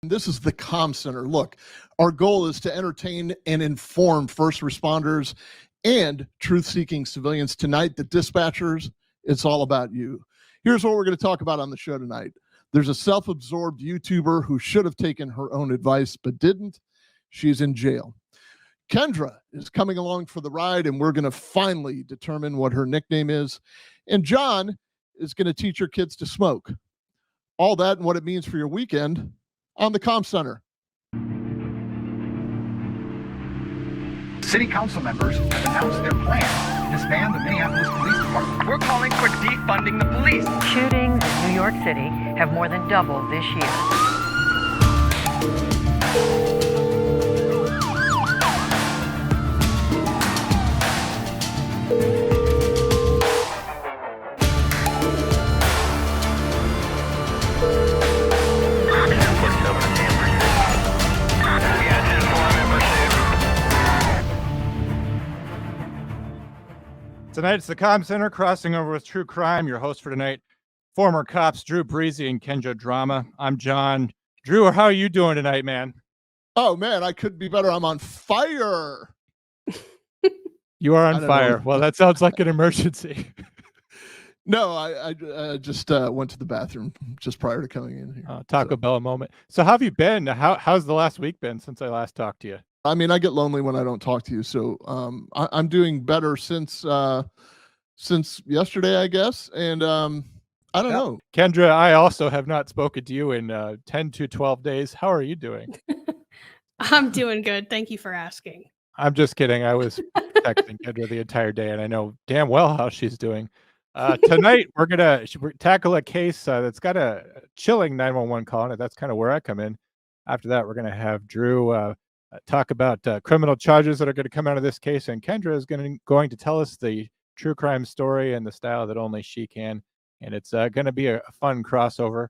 This is the Comm Center. Look, our goal is to entertain and inform first responders and truth-seeking civilians. Tonight, the dispatchers, it's all about you. Here's what we're going to talk about on the show tonight. There's a self-absorbed YouTuber who should have taken her own advice but didn't. She's in jail. Kendra is coming along for the ride, and we're going to finally determine what her nickname is. And Jon is going to teach your kids to smoke. All that and what it means for your weekend on the Comm Center. City council members have announced their plan to disband the Minneapolis Police Department. We're calling for defunding the police. Shootings in New York City have more than doubled this year. Tonight, it's the Comm Center, crossing over with true crime. Your host for tonight, former cops Drew Breezy and Kendra Drama. I'm Jon. Drew, how are you doing tonight, man? Oh, man, I couldn't be better. I'm on fire. You are on fire. Well, that sounds like an emergency. No, I just went to the bathroom just prior to coming in here. Taco Bell moment. So how have you been? How's the last week been since I last talked to you? I mean, I get lonely when I don't talk to you. So I'm doing better since yesterday, I guess. And I don't know. Kendra, I also have not spoken to you in 10 to 12 days. How are you doing? I'm doing good. Thank you for asking. I'm just kidding. I was texting Kendra the entire day, and I know damn well how she's doing. Tonight, we're going to tackle a case that's got a chilling 911 call in it. That's kind of where I come in. After that, we're going to have Drew talk about criminal charges that are going to come out of this case, and Kendra is going to tell us the true crime story in the style that only she can, and it's going to be a fun crossover.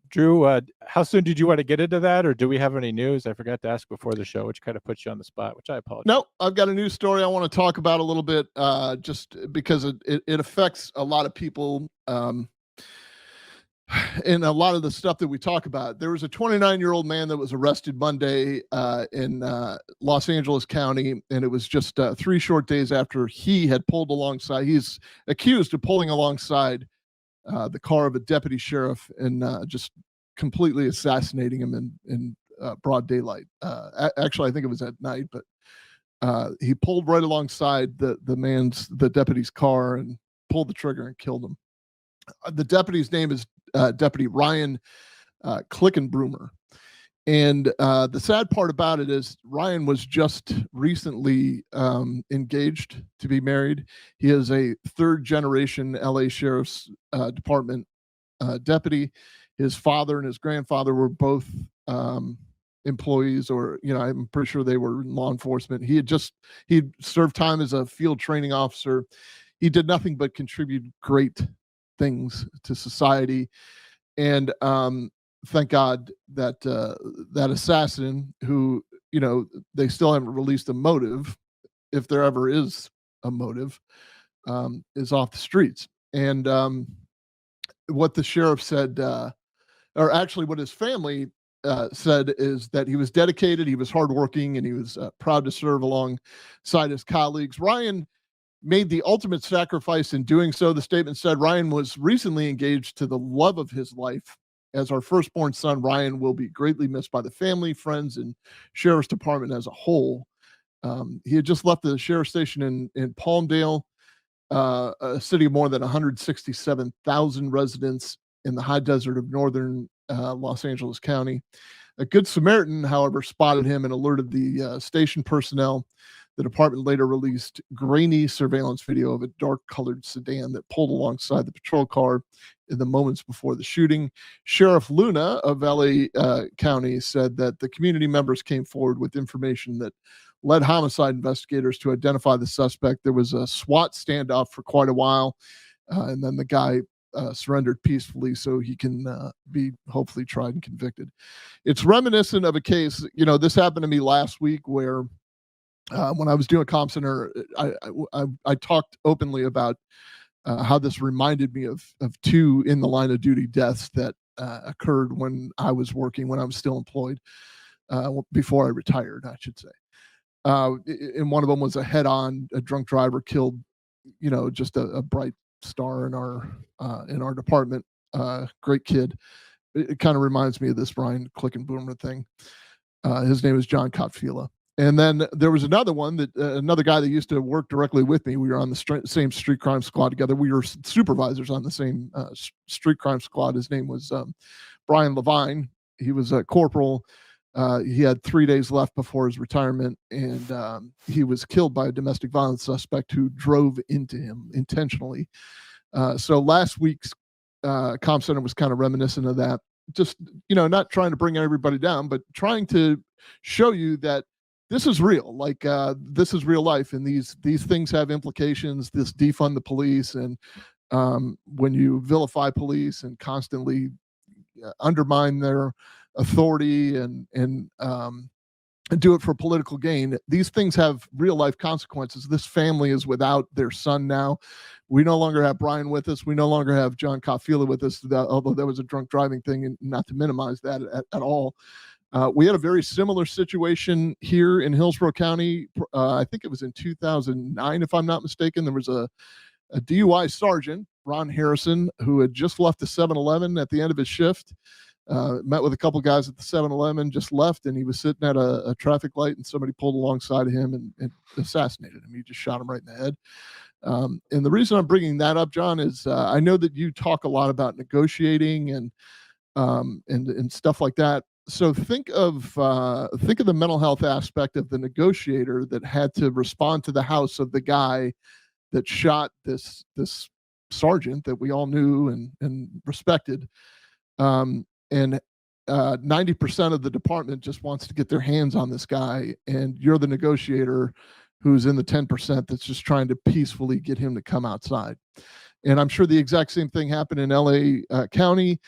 Drew, how soon did you want to get into that, or do we have any news? I forgot to ask before the show, which kind of puts you on the spot, which I apologize. No, I've got a news story I want to talk about a little bit, just because it affects a lot of people. And a lot of the stuff that we talk about. There was a 29-year-old man that was arrested Monday in Los Angeles County, and it was just 3 short days after he had pulled alongside. He's accused of pulling alongside the car of a deputy sheriff and just completely assassinating him in broad daylight. Actually, I think it was at night, but he pulled right alongside the deputy's car and pulled the trigger and killed him. The deputy's name is Deputy Ryan Klickenbroomer. And the sad part about it is Ryan was just recently engaged to be married. He is a third-generation LA Sheriff's Department deputy. His father and his grandfather were both employees, or I'm pretty sure they were in law enforcement. He'd served time as a field training officer. He did nothing but contribute great things to society, and thank God that that assassin, who they still haven't released a motive, if there ever is a motive, is off the streets. And what the sheriff said, or actually what his family said, is that he was dedicated, he was hardworking, and he was proud to serve alongside his colleagues. Ryan made the ultimate sacrifice in doing so. The statement said, Ryan was recently engaged to the love of his life. As our firstborn son, Ryan will be greatly missed by the family, friends, and sheriff's department as a whole. He had just left the sheriff's station in Palmdale, a city of more than 167,000 residents in the high desert of northern Los Angeles County. A good Samaritan, however, spotted him and alerted the station personnel. The department later released grainy surveillance video of a dark-colored sedan that pulled alongside the patrol car in the moments before the shooting. Sheriff Luna of LA County said that the community members came forward with information that led homicide investigators to identify the suspect. There was a SWAT standoff for quite a while, and then the guy surrendered peacefully so he can be hopefully tried and convicted. It's reminiscent of a case, this happened to me last week, where when I was doing Comm Center, I talked openly about how this reminded me of 2 in the line of duty deaths that occurred when I was working, when I was still employed, before I retired, I should say. And one of them was a drunk driver killed, just a bright star in our department. Great kid. It kind of reminds me of this Brian Click and Boomer thing. His name is John Kotfila. And then there was another one that another guy that used to work directly with me. We were on the same street crime squad together. We were supervisors on the same street crime squad. His name was Brian Levine. He was a corporal. He had 3 days left before his retirement, and he was killed by a domestic violence suspect who drove into him intentionally. So last week's comp center was kind of reminiscent of that. Just, not trying to bring everybody down, but trying to show you that this is real. Like, this is real life, and these things have implications. This defund the police, and when you vilify police and constantly undermine their authority and do it for political gain, these things have real life consequences. This family is without their son now. We no longer have Brian with us. We no longer have John Kotfila with us, although that was a drunk driving thing, and not to minimize that at all. We had a very similar situation here in Hillsborough County. I think it was in 2009, if I'm not mistaken. There was a DUI sergeant, Ron Harrison, who had just left the 7-Eleven at the end of his shift. Met with a couple guys at the 7-Eleven, just left, and he was sitting at a traffic light, and somebody pulled alongside of him and assassinated him. He just shot him right in the head. And the reason I'm bringing that up, John, is I know that you talk a lot about negotiating and stuff like that. So think of the mental health aspect of the negotiator that had to respond to the house of the guy that shot this sergeant that we all knew and respected. And 90% of the department just wants to get their hands on this guy, and you're the negotiator who's in the 10% that's just trying to peacefully get him to come outside. And I'm sure the exact same thing happened in LA County,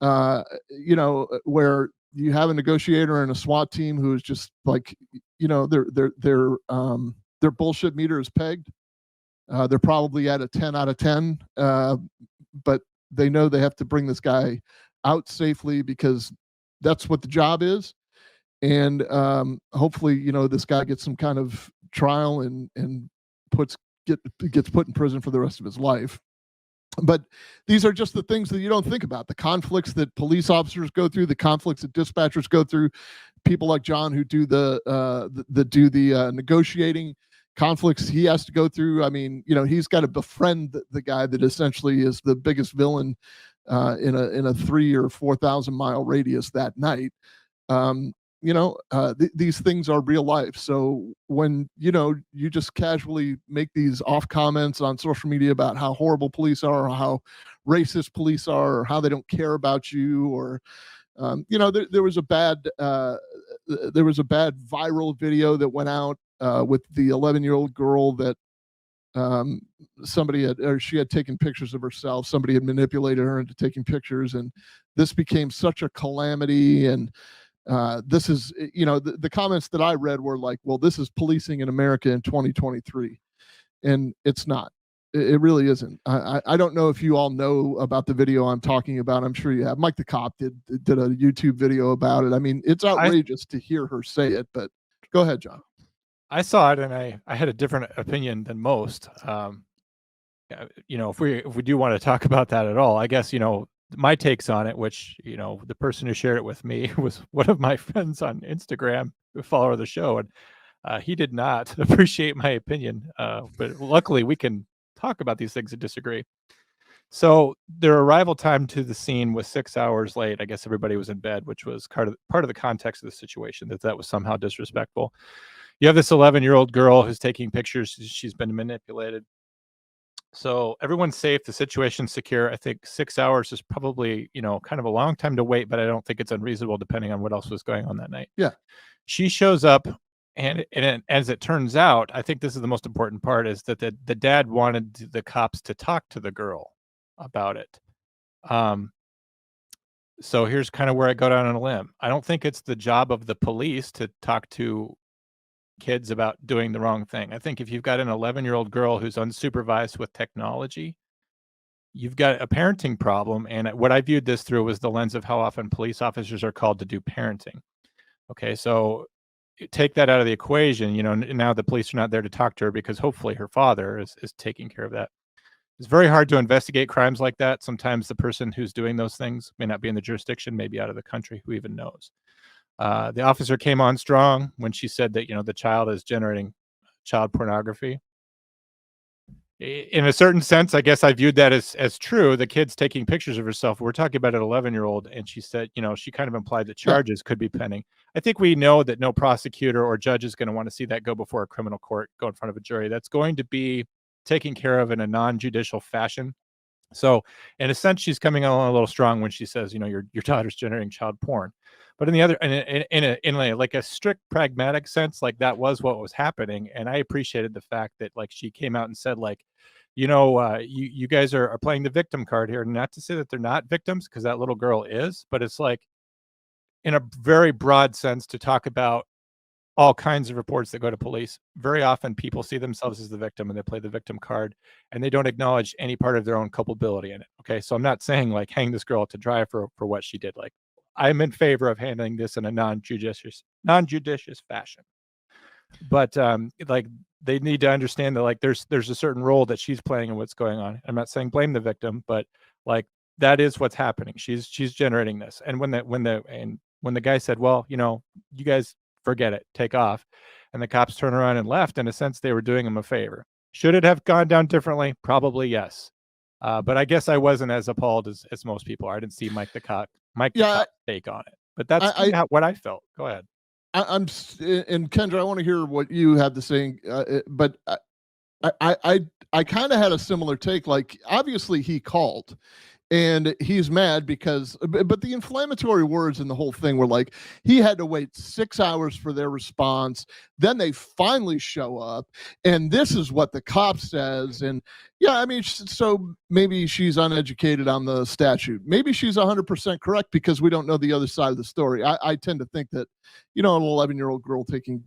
where you have a negotiator and a SWAT team who is just like, their bullshit meter is pegged. They're probably at a 10 out of 10, but they know they have to bring this guy out safely because that's what the job is. And hopefully, this guy gets some kind of trial and gets put in prison for the rest of his life. But these are just the things that you don't think about. The conflicts that police officers go through, the conflicts that dispatchers go through, people like John who do the negotiating, conflicts he has to go through. I mean, he's got to befriend the guy that essentially is the biggest villain in a 3,000 or 4,000 mile radius that night. These things are real life. So when, you just casually make these off comments on social media about how horrible police are, or how racist police are, or how they don't care about you, or, there was a bad viral video that went out with the 11-year-old girl that she had taken pictures of herself. Somebody had manipulated her into taking pictures, and this became such a calamity. And this is, the comments that I read were like, well, this is policing in America in 2023. And it's not. It really isn't. I don't know if you all know about the video I'm talking about. I'm sure you have. Mike the Cop did a YouTube video about it. I mean, it's outrageous to hear her say it, but go ahead, John. I saw it, and I had a different opinion than most. If we do want to talk about that at all, I guess, my takes on it, which, the person who shared it with me was one of my friends on Instagram who follow the show, and he did not appreciate my opinion. But luckily we can talk about these things and disagree. So their arrival time to the scene was 6 hours late. I guess everybody was in bed, which was part of the context of the situation, that was somehow disrespectful. You have this 11-year-old girl who's taking pictures. She's been manipulated. So everyone's safe. The situation's secure. I think 6 hours is probably, kind of a long time to wait, but I don't think it's unreasonable depending on what else was going on that night. Yeah. She shows up, and as it turns out, I think this is the most important part, is that the dad wanted the cops to talk to the girl about it. So here's kind of where I go down on a limb. I don't think it's the job of the police to talk to kids about doing the wrong thing. I think if you've got an 11-year-old girl who's unsupervised with technology, you've got a parenting problem. And what I viewed this through was the lens of how often police officers are called to do parenting. Okay, so take that out of the equation. Now the police are not there to talk to her because hopefully her father is taking care of that. It's very hard to investigate crimes like that. Sometimes the person who's doing those things may not be in the jurisdiction, maybe out of the country, who even knows. The officer came on strong when she said that, the child is generating child pornography. In a certain sense, I guess I viewed that as true. The kid's taking pictures of herself. We're talking about an 11-year-old, and she said, she kind of implied that charges could be pending. I think we know that no prosecutor or judge is going to want to see that go before a criminal court, go in front of a jury. That's going to be taken care of in a non-judicial fashion. So in a sense, she's coming on a little strong when she says, your daughter's generating child porn. But in the other, in a strict pragmatic sense, like that was what was happening. And I appreciated the fact that like she came out and said like, you guys are playing the victim card here. Not to say that they're not victims, because that little girl is, but it's like in a very broad sense to talk about all kinds of reports that go to police. Very often people see themselves as the victim and they play the victim card and they don't acknowledge any part of their own culpability in it. Okay. So I'm not saying like hang this girl to dry for what she did. Like I'm in favor of handling this in a non-judicious fashion. But like they need to understand that like there's a certain role that she's playing in what's going on. I'm not saying blame the victim, but like that is what's happening. She's generating this. And when the guy said, well, you guys forget it, take off, and the cops turn around and left, in a sense they were doing him a favor. Should it have gone down differently? Probably yes. But I guess I wasn't as appalled as most people are. I didn't see Mike the cop take on it, but that's what I felt. Go ahead. And Kendra, I want to hear what you had to say, but I kind of had a similar take. Like obviously he called and he's mad because, but the inflammatory words in the whole thing were like, he had to wait 6 hours for their response. Then they finally show up and this is what the cop says. And yeah, I mean, so maybe she's uneducated on the statute. Maybe she's 100% correct because we don't know the other side of the story. I tend to think that, an 11-year-old girl taking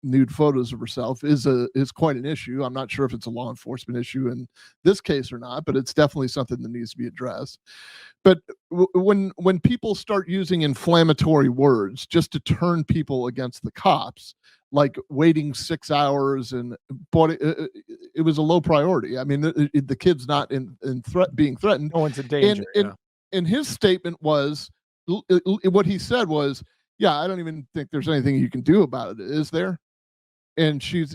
nude photos of herself is quite an issue. I'm not sure if it's a law enforcement issue in this case or not, but it's definitely something that needs to be addressed. But when people start using inflammatory words just to turn people against the cops, like waiting 6 hours, and but it was a low priority. I mean, the kid's not being threatened. No one's in danger. And his statement was, what he said was, yeah, I don't even think there's anything you can do about it. Is there? And he's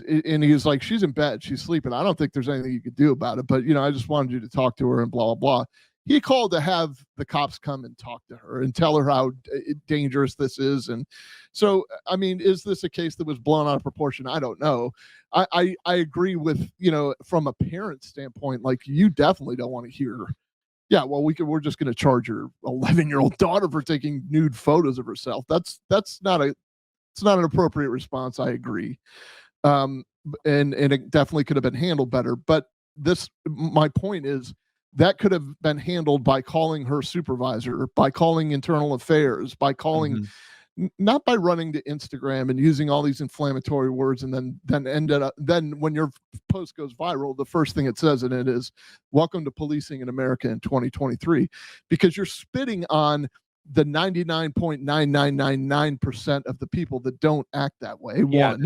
like, she's in bed, she's sleeping. I don't think there's anything you could do about it. But I just wanted you to talk to her and blah, blah, blah. He called to have the cops come and talk to her and tell her how dangerous this is. And so, I mean, is this a case that was blown out of proportion? I don't know. I agree with, from a parent standpoint, like you definitely don't want to hear, yeah, well, we're just going to charge your 11-year-old daughter for taking nude photos of herself. It's not an appropriate response. I agree. And it definitely could have been handled better. But my point is that could have been handled by calling her supervisor, by calling internal affairs, by calling, not by running to Instagram and using all these inflammatory words. And then when your post goes viral, the first thing it says in it is, welcome to policing in America in 2023, because you're spitting on the 99.9999% of the people that don't act that way. Yeah,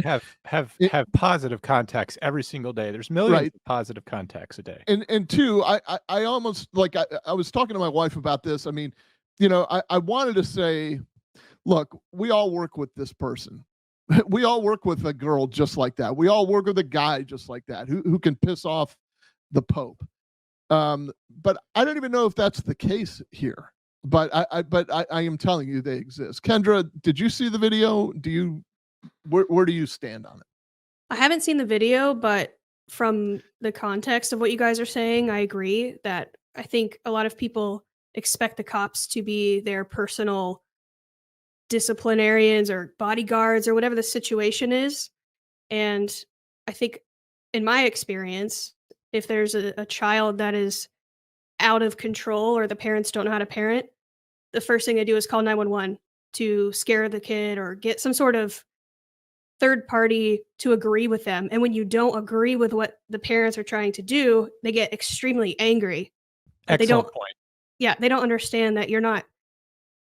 have positive contacts every single day. There's millions of positive contacts a day. And two, I almost like I was talking to my wife about this. I mean, I wanted to say, look, we all work with this person. We all work with a girl just like that. We all work with a guy just like that who can piss off the Pope. But I don't even know if that's the case here. But I am telling you they exist. Kendra, did you see the video? Where do you stand on it? I haven't seen the video, but from the context of what you guys are saying, I agree that I think a lot of people expect the cops to be their personal disciplinarians or bodyguards or whatever the situation is. And I think in my experience, if there's a child that is out of control or the parents don't know how to parent, the first thing they do is call 911 to scare the kid or get some sort of third party to agree with them. And when you don't agree with what the parents are trying to do, they get extremely angry. But they Excellent don't. point. Yeah, they don't understand that you're not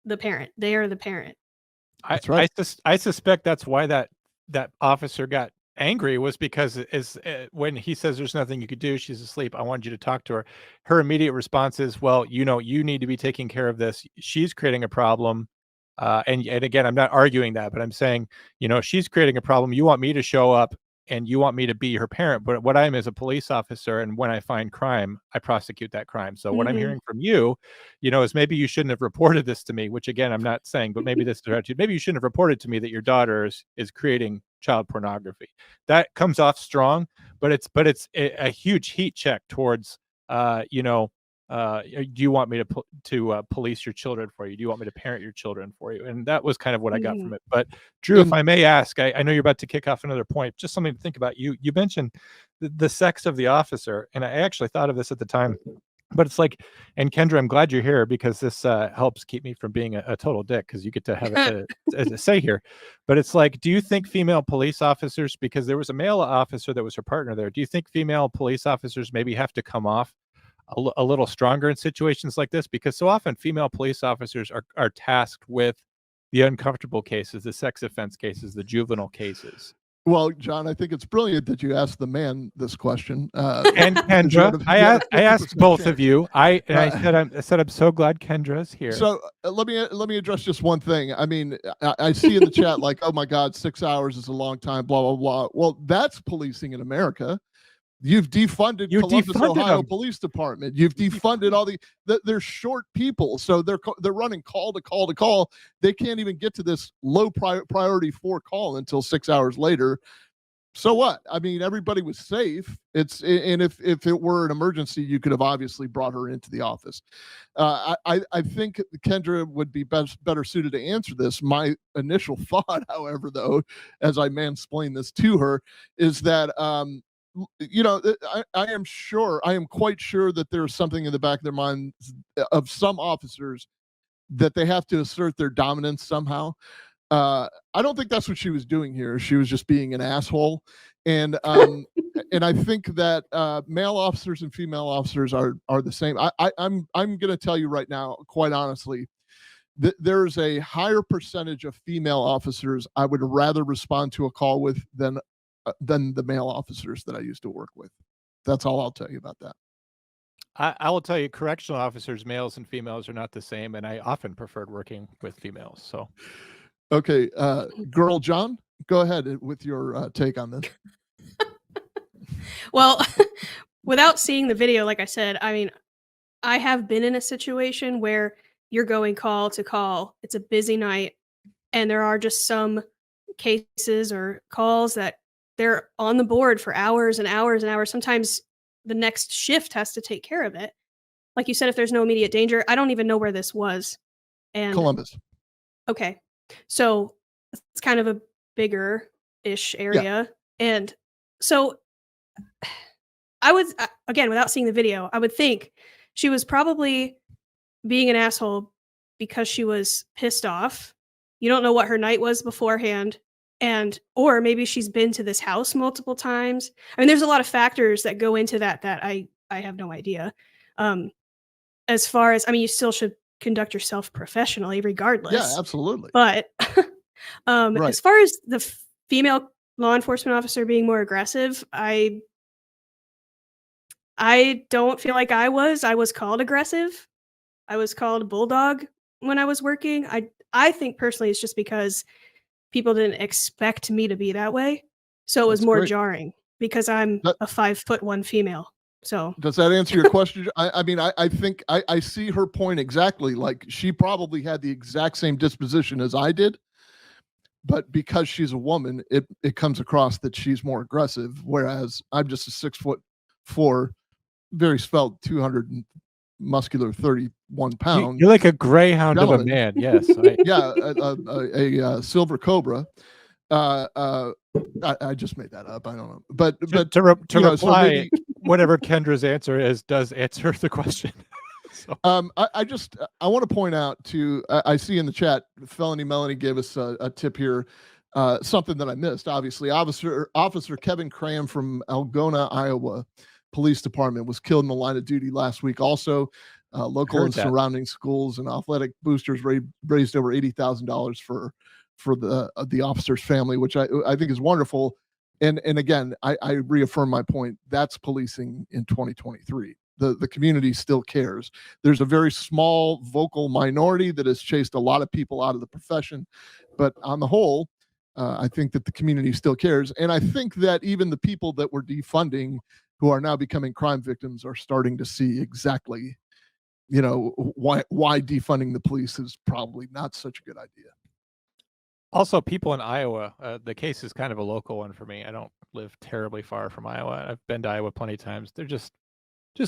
the parent. They are the parent. That's right. I suspect that's why that officer got angry, was because when he says there's nothing you could do, she's asleep, I wanted you to talk to her. Her immediate response is, well, you need to be taking care of this. She's creating a problem. And again, I'm not arguing that, but I'm saying, she's creating a problem. You want me to show up and you want me to be her parent. But what I am is a police officer. And when I find crime, I prosecute that crime. So what I'm hearing from you, is maybe you shouldn't have reported this to me, which again, I'm not saying, but maybe this is attitude. Maybe you shouldn't have reported to me that your daughter is creating child pornography. That comes off strong, but it's a huge heat check towards, do you want me to police your children for you? Do you want me to parent your children for you? And that was kind of what I got from it. But Drew, if I may ask, I know you're about to kick off another point, just something to think about. You mentioned the sex of the officer, and I actually thought of this at the time, but it's like, and Kendra, I'm glad you're here because this helps keep me from being a total dick, because you get to have a say here. But it's like, do you think female police officers, because there was a male officer that was her partner there, do you think female police officers maybe have to come off a little stronger in situations like this? Because so often female police officers are tasked with the uncomfortable cases, the sex offense cases, the juvenile cases. Well, John, I think it's brilliant that you asked the man this question. And Kendra, I asked both of you. I said I'm so glad Kendra's here. So let me address just one thing. I mean, I see in the chat like, oh my God, 6 hours is a long time, blah blah blah. Well, that's policing in America. You've defunded Columbus, Ohio Police Department. You've defunded all they're short people. So they're running call to call to call. They can't even get to this low priority 4 call until 6 hours later. So what? I mean, everybody was safe. And if it were an emergency, you could have obviously brought her into the office. I think Kendra would be better suited to answer this. My initial thought, however, though, as I mansplain this to her, is that I am quite sure that there's something in the back of their minds of some officers that they have to assert their dominance somehow. I don't think that's what she was doing here. She was just being an asshole. And and I think that male officers and female officers are the same. I'm going to tell you right now, quite honestly, that there's a higher percentage of female officers I would rather respond to a call with than the male officers that I used to work with. That's all I'll tell you about that. I will tell you, correctional officers, males and females, are not the same, and I often preferred working with females. So, okay, girl John, go ahead with your take on this. Well, without seeing the video, like I said, I mean, I have been in a situation where you're going call to call. It's a busy night, and there are just some cases or calls that they're on the board for hours and hours and hours. Sometimes the next shift has to take care of it. Like you said, if there's no immediate danger, I don't even know where this was. And Columbus. Okay. So it's kind of a bigger-ish area. Yeah. And so I would, again, without seeing the video, I would think she was probably being an asshole because she was pissed off. You don't know what her night was beforehand. Or maybe she's been to this house multiple times. I mean, there's a lot of factors that go into that I have no idea. As far as, I mean, you still should conduct yourself professionally regardless. Yeah, absolutely. But right. As far as the female law enforcement officer being more aggressive, I don't feel like I was called aggressive. I was called bulldog when I was working. I think personally it's just because people didn't expect me to be that way. So it was more jarring because I'm a 5'1" female. So does that answer your question? I mean, I think I see her point exactly. Like she probably had the exact same disposition as I did, but because she's a woman, it comes across that she's more aggressive. Whereas I'm just a 6'4", very svelte, 200 muscular 31 pounds. You're like a greyhound of a man. Yes. Yeah. A silver cobra. I just made that up. I don't know. But to reply, so maybe, whatever Kendra's answer is, does answer the question. So. I want to point out I see in the chat, Felony Melanie gave us a tip here. Something that I missed, obviously. Officer Kevin Cram from Algona, Iowa. Police Department was killed in the line of duty last week. Also, local Heard and that. surrounding schools and athletic boosters raised over $80,000 for the officer's family, which I think is wonderful. And again, I reaffirm my point. That's policing in 2023. The community still cares. There's a very small vocal minority that has chased a lot of people out of the profession, but on the whole, I think that the community still cares. And I think that even the people that were defunding, who are now becoming crime victims, are starting to see exactly, why defunding the police is probably not such a good idea. Also, people in Iowa, the case is kind of a local one for me. I don't live terribly far from Iowa. I've been to Iowa plenty of times. They're just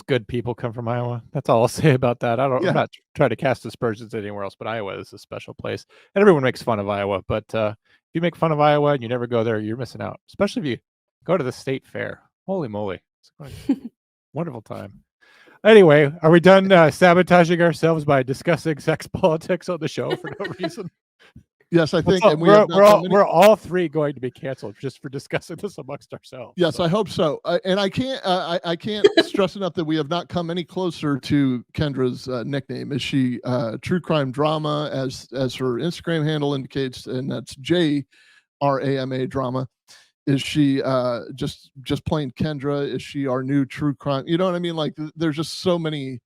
good people come from Iowa. That's all I'll say about that. I'm not trying to cast aspersions anywhere else, but Iowa is a special place. And everyone makes fun of Iowa. But if you make fun of Iowa and you never go there, you're missing out. Especially if you go to the state fair. Holy moly. It's a wonderful time. Anyway, are we done sabotaging ourselves by discussing sex politics on the show for no reason? Yes, I think and we're all three going to be canceled just for discussing this amongst ourselves. Yes, so. I hope so. And I can't stress enough that we have not come any closer to Kendra's nickname. Is she True Crime Drama, as her Instagram handle indicates, and that's JRAMA Drama. Is she just plain Kendra? Is she our new True Crime? You know what I mean? Like, there's just so many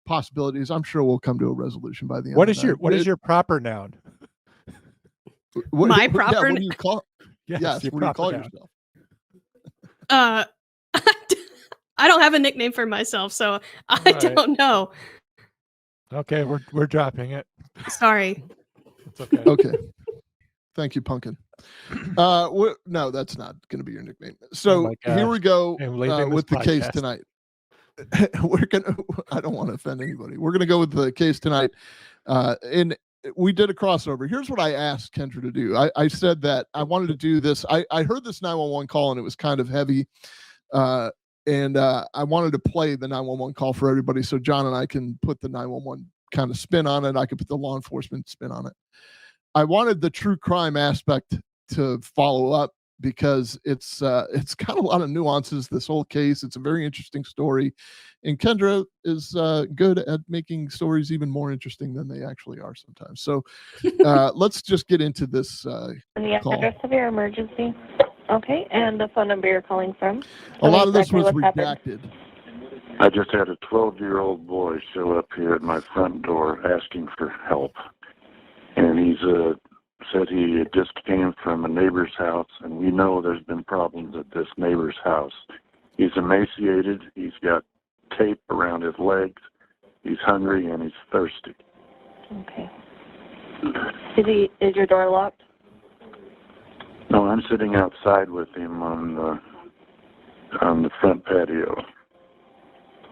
possibilities. I'm sure we'll come to a resolution by the end. What is your proper noun? My proper. Yeah, what do you call? Yes, what do you call yourself? I don't have a nickname for myself, so I don't know. Okay, we're dropping it. Sorry. It's okay. Okay. Thank you, Pumpkin. No, that's not going to be your nickname. So here we go with the case tonight. I don't want to offend anybody. We're going to go with the case tonight. And we did a crossover. Here's what I asked Kendra to do. I said that I wanted to do this. I heard this 911 call and it was kind of heavy. And I wanted to play the 911 call for everybody so John and I can put the 911 kind of spin on it. I could put the law enforcement spin on it. I wanted the true crime aspect to follow up because it's got a lot of nuances, this whole case. It's a very interesting story. And Kendra is good at making stories even more interesting than they actually are sometimes. So let's just get into this and the address of your emergency. Okay, and the phone number you're calling from. A lot of this was redacted. I just had a 12-year-old boy show up here at my front door asking for help. And he's said he just came from a neighbor's house, and we know there's been problems at this neighbor's house. He's emaciated. He's got tape around his legs. He's hungry, and he's thirsty. Okay. Is your door locked? No, I'm sitting outside with him on the front patio.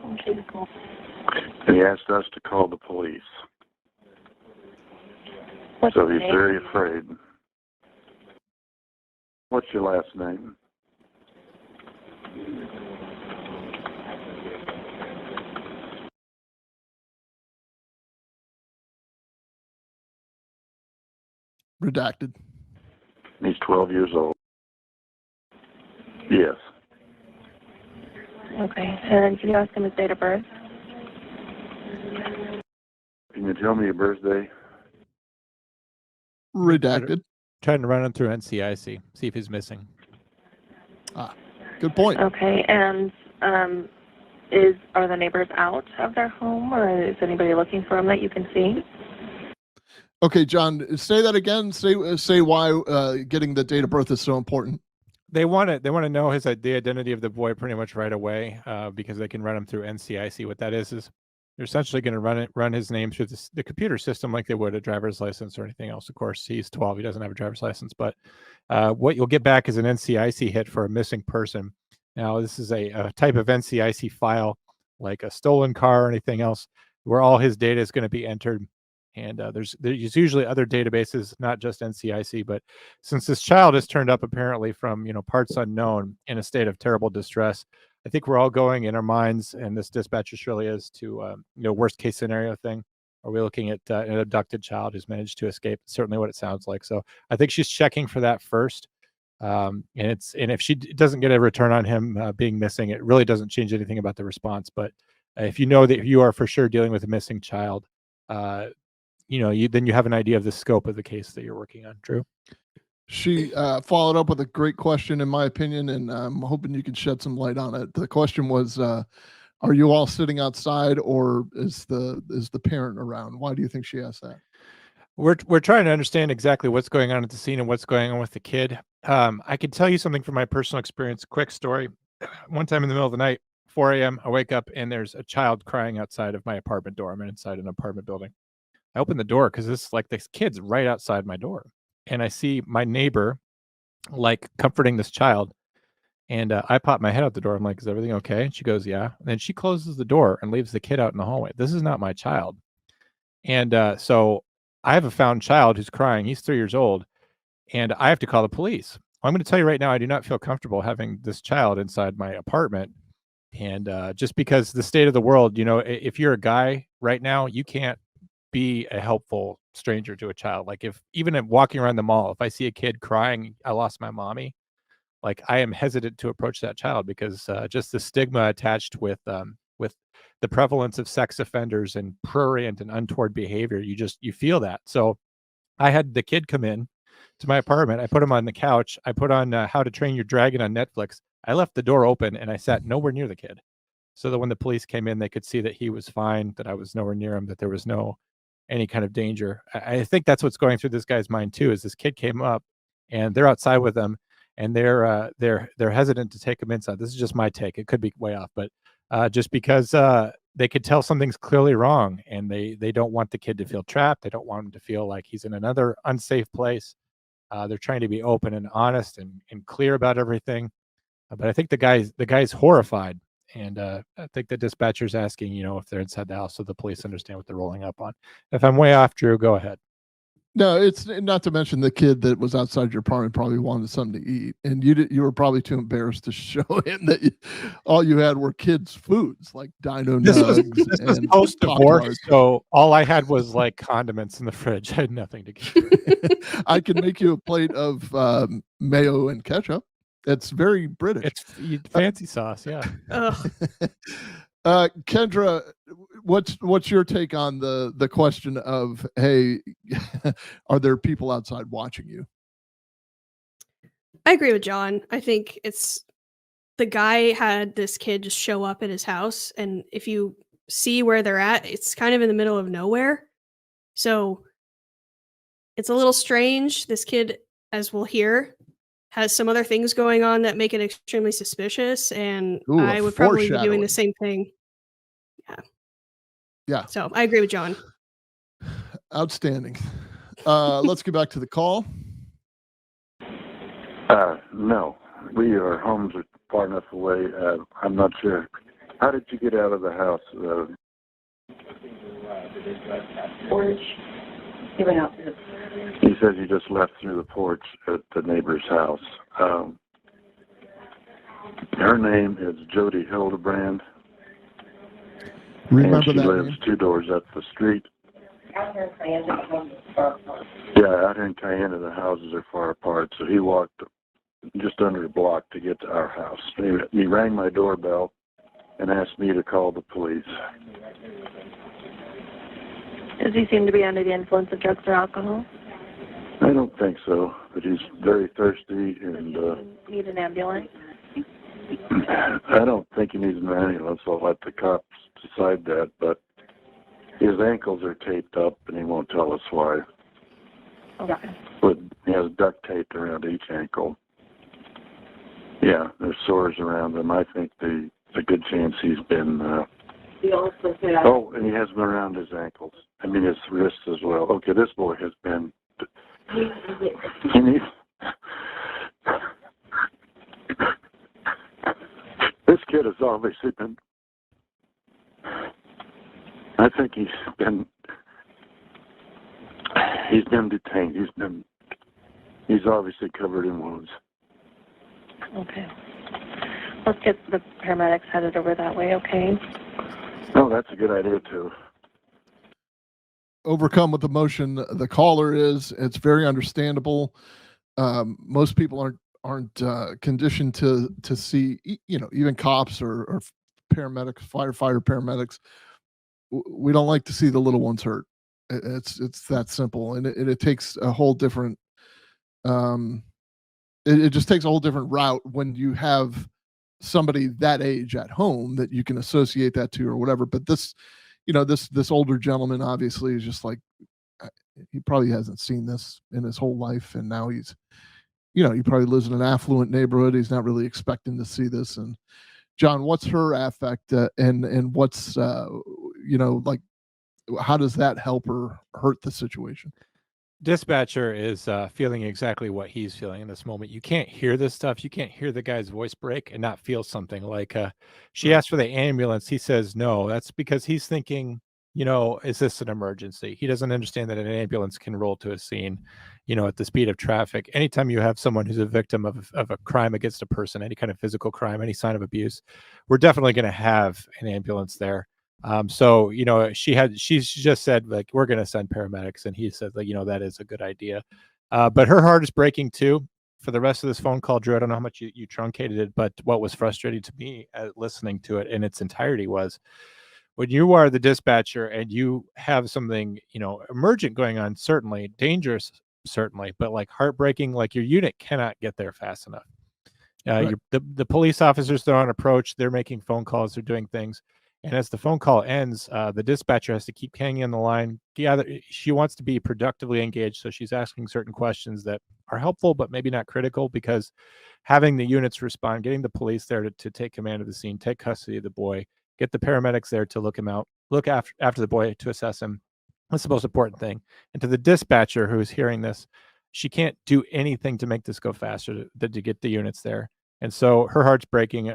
Okay, cool. And he asked us to call the police. What's so your he's name? very afraid. What's your last name? Redacted. He's 12 years old. Yes. Okay, and can you ask him his date of birth? Can you tell me your birthday? Redacted. Trying to run him through NCIC, see if he's missing. Good point. Okay, and are the neighbors out of their home, or is anybody looking for them that you can see? Okay, John, say that again. Say why getting the date of birth is so important. They want to know the identity of the boy pretty much right away because they can run him through NCIC. What that is they're essentially going to run his name through the computer system like they would a driver's license or anything else. Of course, he's 12. He doesn't have a driver's license. But what you'll get back is an NCIC hit for a missing person. Now, this is a type of NCIC file like a stolen car or anything else where all his data is going to be entered. And there's usually other databases, not just NCIC. But since this child has turned up apparently from parts unknown in a state of terrible distress, I think we're all going in our minds, and this dispatcher surely is, to worst case scenario thing. Are we looking at an abducted child who's managed to escape? Certainly what it sounds like. So I think she's checking for that first. And if she doesn't get a return on him being missing, it really doesn't change anything about the response. But if you know that you are for sure dealing with a missing child, then you have an idea of the scope of the case that you're working on. Drew? She followed up with a great question, in my opinion, and I'm hoping you can shed some light on it. The question was, are you all sitting outside, or is the parent around? Why do you think she asked that? We're trying to understand exactly what's going on at the scene and what's going on with the kid. I can tell you something from my personal experience. Quick story. One time in the middle of the night, 4 a.m., I wake up and there's a child crying outside of my apartment door. I'm inside an apartment building. I open the door because this kid's right outside my door. And I see my neighbor like comforting this child. And I pop my head out the door. I'm like, is everything okay? And she goes, yeah. And then she closes the door and leaves the kid out in the hallway. This is not my child. And so I have a found child who's crying. He's 3 years old. And I have to call the police. I'm going to tell you right now, I do not feel comfortable having this child inside my apartment. And just because the state of the world, if you're a guy right now, you can't be a helpful stranger to a child. Like even walking around the mall, if I see a kid crying, I lost my mommy, like I am hesitant to approach that child because just the stigma attached with the prevalence of sex offenders and prurient and untoward behavior, you feel that. So I had the kid come in to my apartment. I put him on the couch. I put on How to Train Your Dragon on Netflix. I left the door open and I sat nowhere near the kid, so that when the police came in, they could see that he was fine, that I was nowhere near him, that there was any kind of danger. I think that's what's going through this guy's mind too, is this kid came up and they're outside with them and they're hesitant to take him inside. This is just my take. It could be way off, but just because they could tell something's clearly wrong and they don't want the kid to feel trapped. They don't want him to feel like he's in another unsafe place. They're trying to be open and honest and clear about everything. But I think the guy's horrified. And I think the dispatcher's asking, if they're inside the house so the police understand what they're rolling up on. If I'm way off, Drew, go ahead. No, it's not to mention the kid that was outside your apartment probably wanted something to eat, and you were probably too embarrassed to show him that all you had were kids' foods like Dino Nugs. This was post-divorce, so all I had was like condiments in the fridge. I had nothing to give. I can make you a plate of mayo and ketchup. It's very British. It's fancy sauce, yeah. Kendra, what's your take on the question of, hey, are there people outside watching you? I agree with John. I think it's the guy had this kid just show up at his house, and if you see where they're at, it's kind of in the middle of nowhere. So it's a little strange. This kid, as we'll hear, has some other things going on that make it extremely suspicious, and I would probably be doing the same thing. Yeah. So I agree with John. Outstanding. Let's get back to the call. No, our homes are far enough away. I'm not sure. How did you get out of the house? Porch. He went out. He says you just left through the porch at the neighbor's house. Her name is Jodi Hildebrandt. Remember and she that lives name? 2 doors up the street. Out here in Cayenne, the houses are far apart. Yeah, out here in Cayenne, the houses are far apart, so he walked just under a block to get to our house. He rang my doorbell and asked me to call the police. Does he seem to be under the influence of drugs or alcohol? I don't think so, but he's very thirsty and... Need an ambulance? I don't think he needs an ambulance. I'll let the cops decide that, but his ankles are taped up and he won't tell us why. Okay. But he has duct tape around each ankle. Yeah, there's sores around them. I think there's a good chance he's been... Oh, and he has them around his ankles. I mean, his wrists as well. Okay, this boy has been... He needs... This kid has obviously been... I think he's been detained. He's obviously covered in wounds. Okay. Let's get the paramedics headed over that way, okay? Oh, that's a good idea, too. Overcome with emotion, the caller is. It's very understandable. Most people aren't conditioned to see, even cops or paramedics, paramedics. We don't like to see the little ones hurt. It's that simple, and it takes a whole different. It just takes a whole different route when you have somebody that age at home that you can associate that to or whatever. But this older gentleman obviously is just like, he probably hasn't seen this in his whole life, and now he's, he probably lives in an affluent neighborhood. He's not really expecting to see this. And John, what's her affect, and what's like, how does that help or hurt the situation? Dispatcher is feeling exactly what he's feeling in this moment. You can't hear this stuff. You can't hear the guy's voice break and not feel something like, she asked for the ambulance. He says no. That's because he's thinking, is this an emergency? He doesn't understand that an ambulance can roll to a scene, at the speed of traffic. Anytime you have someone who's a victim of a crime against a person, any kind of physical crime, any sign of abuse, we're definitely going to have an ambulance there. So, she's just said, like, we're going to send paramedics. And he said, like, that is a good idea. But her heart is breaking too for the rest of this phone call, Drew. I don't know how much you truncated it, but what was frustrating to me listening to it in its entirety was, when you are the dispatcher and you have something, emergent going on, certainly dangerous, certainly, but like heartbreaking, like your unit cannot get there fast enough. Right. The police officers, they're on approach, they're making phone calls, they're doing things. And as the phone call ends, the dispatcher has to keep hanging on the line. She wants to be productively engaged, so she's asking certain questions that are helpful, but maybe not critical, because having the units respond, getting the police there to take command of the scene, take custody of the boy, get the paramedics there to look him out, look after the boy to assess him. That's the most important thing. And to the dispatcher who's hearing this, she can't do anything to make this go faster than to get the units there. And so her heart's breaking.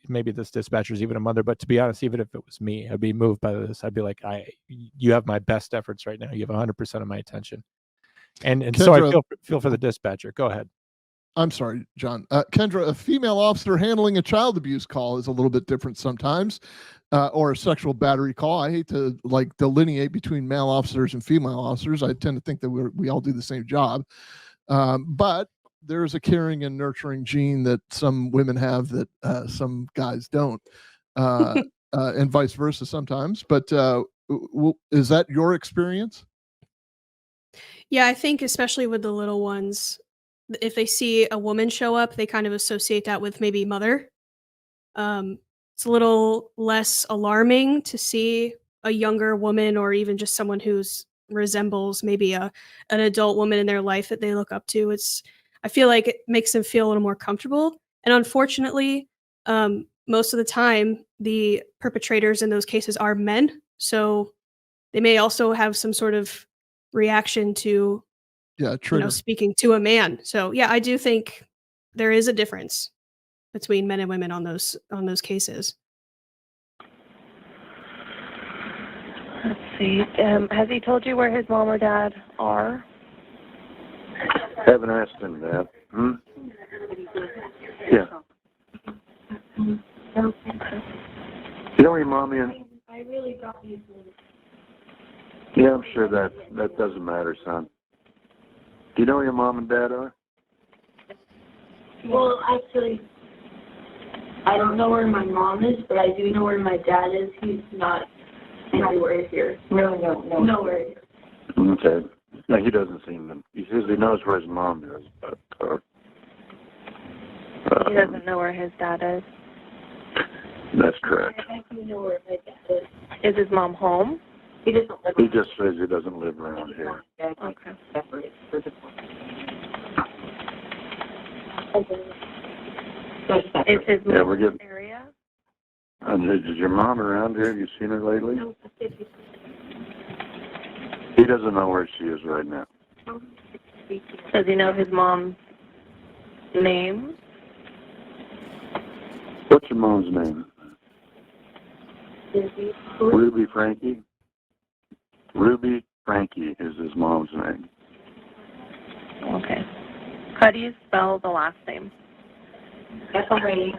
Maybe this dispatcher is even a mother, but to be honest, even if it was me, I'd be moved by this. I'd be like, you have my best efforts right now. You have 100% of my attention. And Kendra, so I feel for the dispatcher. Go ahead. I'm sorry, John. Kendra, a female officer handling a child abuse call is a little bit different sometimes, or a sexual battery call. I hate to delineate between male officers and female officers. I tend to think that we all do the same job. But there's a caring and nurturing gene that some women have that some guys don't, and vice versa sometimes. But is that your experience? Yeah, I think especially with the little ones, if they see a woman show up, they kind of associate that with maybe mother. It's a little less alarming to see a younger woman, or even just someone who's resembles maybe an adult woman in their life that they look up to. I feel like it makes them feel a little more comfortable. And unfortunately, most of the time, the perpetrators in those cases are men. So they may also have some sort of reaction to, speaking to a man. So yeah, I do think there is a difference between men and women on those cases. Let's see. Has he told you where his mom or dad are? Haven't asked him that. Yeah. You know where your mommy and... I really got you. Yeah, I'm sure that doesn't matter, son. Do you know where your mom and dad are? Well, actually, I don't know where my mom is, but I do know where my dad is. He's not anywhere here. No. Nowhere here. Okay. No, he doesn't seem them. He says he knows where his mom is, but he doesn't know where his dad is. That's correct. I do know where my dad is. Is his mom home? He doesn't live. He just says he doesn't live around here. Okay. Is his mom we're getting... area? Is your mom around here? Have you seen her lately? No. He doesn't know where she is right now. Does he know his mom's name? What's your mom's name? Ruby Franke? Ruby Franke is his mom's name. Okay. How do you spell the last name? Franke.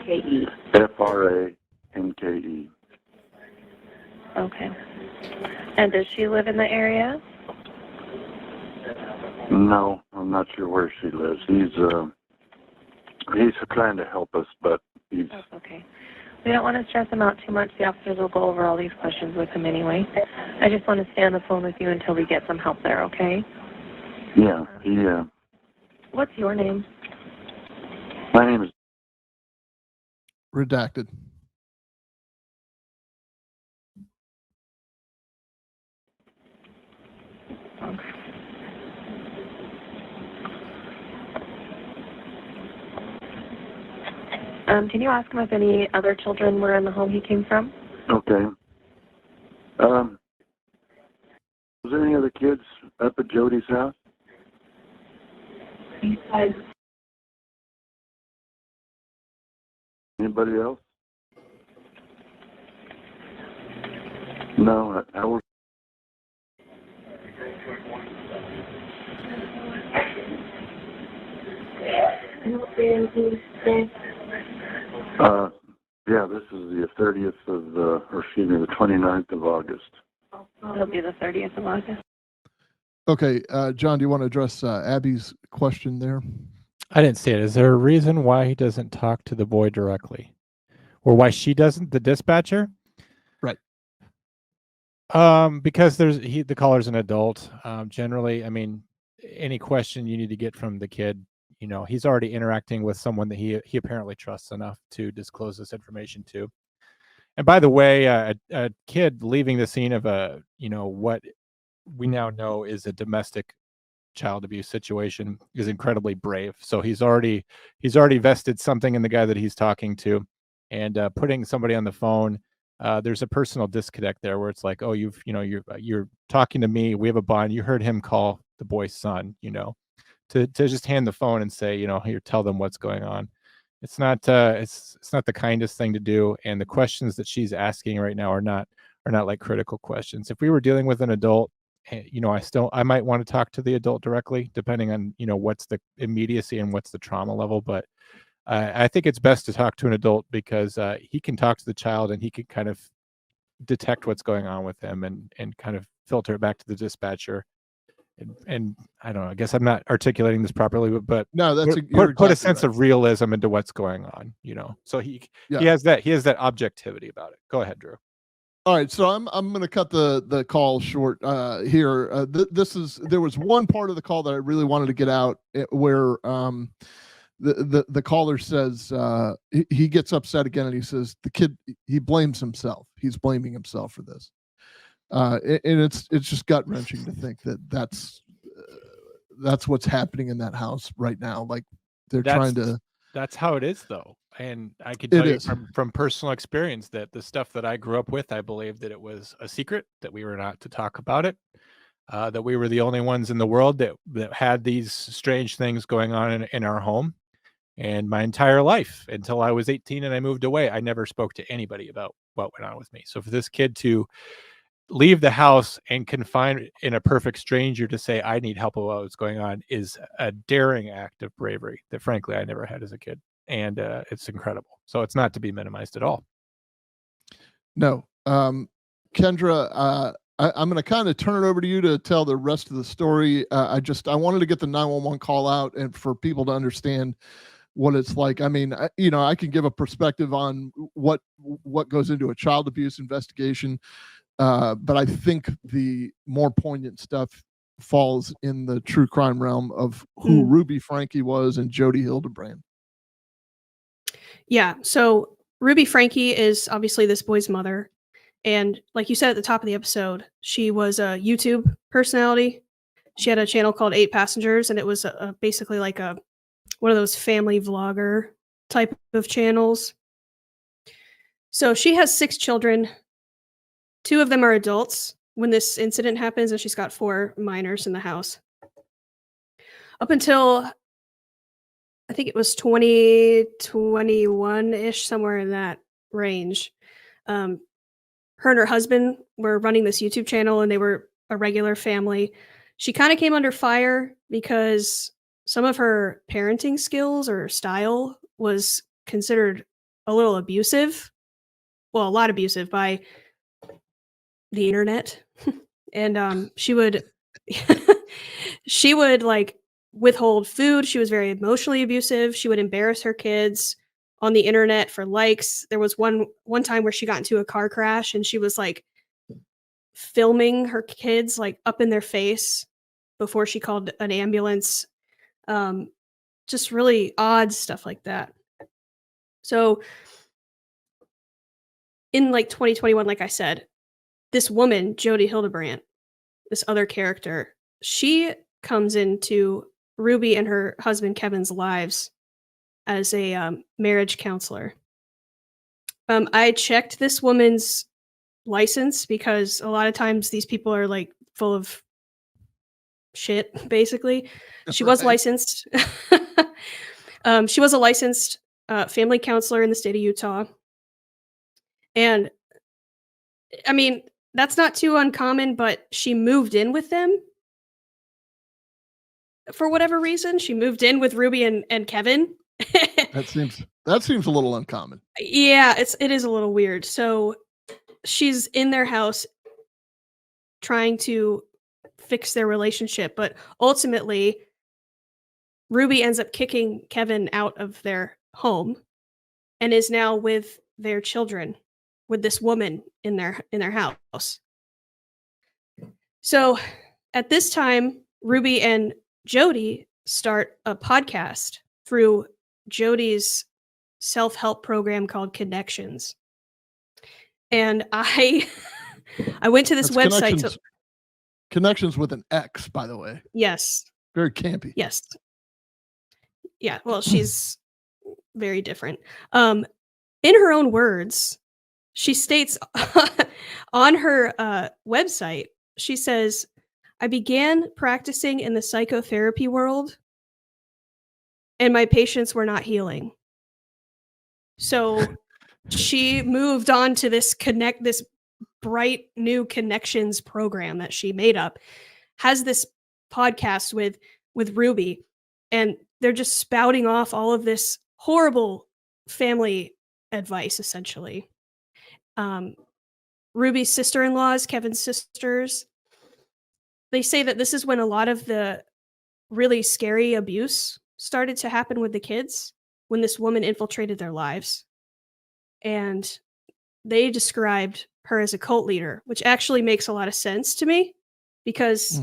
Franke. Okay. And does she live in the area? No, I'm not sure where she lives. He's trying to help us, but he's... That's okay. We don't want to stress him out too much. The officers will go over all these questions with him anyway. I just want to stay on the phone with you until we get some help there, okay? Yeah, What's your name? My name is... Redacted. Okay. Can you ask him if any other children were in the home he came from? Okay. Was there any other kids up at Jody's house? Besides, Anybody else? No, I was... Yeah, this is the 30th of, or excuse me, the 29th of August. It'll be the 30th of August. Okay, John, do you want to address Abby's question there? I didn't see it. Is there a reason why he doesn't talk to the boy directly, or why she doesn't? The dispatcher, right? Because the caller's an adult. Generally, I mean, any question you need to get from the kid, you know, he's already interacting with someone that he apparently trusts enough to disclose this information to. And by the way, a kid leaving the scene of what we now know is a domestic child abuse situation is incredibly brave. So he's already vested something in the guy that he's talking to, and putting somebody on the phone. There's a personal disconnect there where it's like, oh, you're talking to me. We have a bond. You heard him call the boy's son, to just hand the phone and say, here, tell them what's going on. It's not it's not the kindest thing to do. And the questions that she's asking right now are not like critical questions. If we were dealing with an adult, I might want to talk to the adult directly, depending on, what's the immediacy and what's the trauma level. But I think it's best to talk to an adult because he can talk to the child and he can kind of detect what's going on with him and kind of filter it back to the dispatcher. And I don't know, I guess I'm not articulating this properly, but no, that's put a sense of realism into what's going on, so he has that objectivity about it. Go ahead, Drew. All right, so I'm going to cut the call short here. There was one part of the call that I really wanted to get out where the caller says he gets upset again and he says the kid, he blames himself. He's blaming himself for this. And it's just gut wrenching to think that's what's happening in that house right now. Like that's how it is though. And I can tell you from personal experience that the stuff that I grew up with, I believed that it was a secret, that we were not to talk about it, that we were the only ones in the world that had these strange things going on in our home. And my entire life until I was 18 and I moved away, I never spoke to anybody about what went on with me. So for this kid to leave the house and confine in a perfect stranger to say, I need help with what's going on is a daring act of bravery that frankly I never had as a kid. And it's incredible. So it's not to be minimized at all. No. Kendra, I'm going to kind of turn it over to you to tell the rest of the story. I wanted to get the 911 call out and for people to understand what it's like. I mean, I can give a perspective on what goes into a child abuse investigation. But I think the more poignant stuff falls in the true crime realm of who Ruby Franke was and Jodi Hildebrandt. Yeah. So Ruby Franke is obviously this boy's mother. And like you said at the top of the episode, she was a YouTube personality. She had a channel called 8 Passengers, and it was basically like one of those family vlogger type of channels. So she has 6 children. 2 of them are adults when this incident happens, and she's got 4 minors in the house. Up until, I think it was 2021-ish, somewhere in that range. Her and her husband were running this YouTube channel, and they were a regular family. She kind of came under fire because some of her parenting skills or style was considered a little abusive. Well, a lot abusive by the internet. And she would like withhold food. She was very emotionally abusive. She would embarrass her kids on the internet for likes. There was one time where she got into a car crash and she was like filming her kids like up in their face before she called an ambulance. Just really odd stuff like that. So in like 2021, like I said, this woman, Jodi Hildebrandt, this other character, she comes into Ruby and her husband Kevin's lives as a marriage counselor. I checked this woman's license because a lot of times these people are like full of shit, basically. She was licensed. She was a licensed family counselor in the state of Utah. And I mean, that's not too uncommon, but she moved in with them for whatever reason. She moved in with Ruby and Kevin. That seems a little uncommon. Yeah, it is a little weird. So she's in their house trying to fix their relationship, but ultimately Ruby ends up kicking Kevin out of their home and is now with their children, with this woman in their house. So at this time, Ruby and Jody start a podcast through Jody's self-help program called Connections. And I went to this That's website. Connections with an X, by the way. Yes. Very campy. Yes. Yeah. Well, she's very different. In her own words, she states on her website, she says, "I began practicing in the psychotherapy world and my patients were not healing." So she moved on to this bright new Connections program that she made up, has this podcast with Ruby, and they're just spouting off all of this horrible family advice, essentially. Ruby's sister-in-laws, Kevin's sisters, they say that this is when a lot of the really scary abuse started to happen with the kids, when this woman infiltrated their lives. And they described her as a cult leader, which actually makes a lot of sense to me because,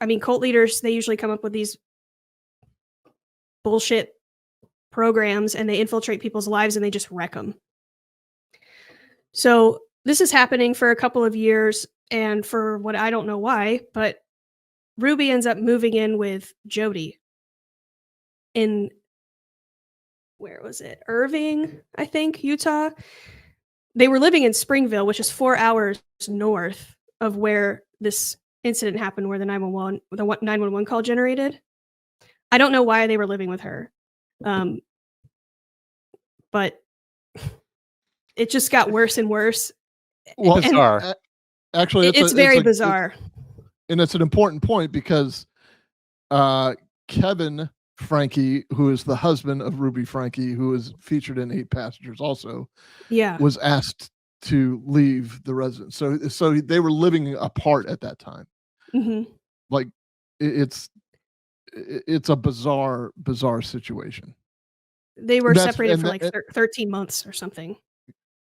I mean, cult leaders, they usually come up with these bullshit programs and they infiltrate people's lives and they just wreck them. So this is happening for a couple of years, and for what I don't know why, but Ruby ends up moving in with Jody in, where was it? Irving, I think, Utah. They were living in Springville, which is 4 hours north of where this incident happened, where the 911 call generated. I don't know why they were living with her. But it just got worse and worse. Well, bizarre. Actually, it's very bizarre. And it's an important point because Kevin Franke, who is the husband of Ruby Franke, who is featured in 8 Passengers also, was asked to leave the residence. So they were living apart at that time. Like it's a bizarre situation. They were separated for like 13 months or something.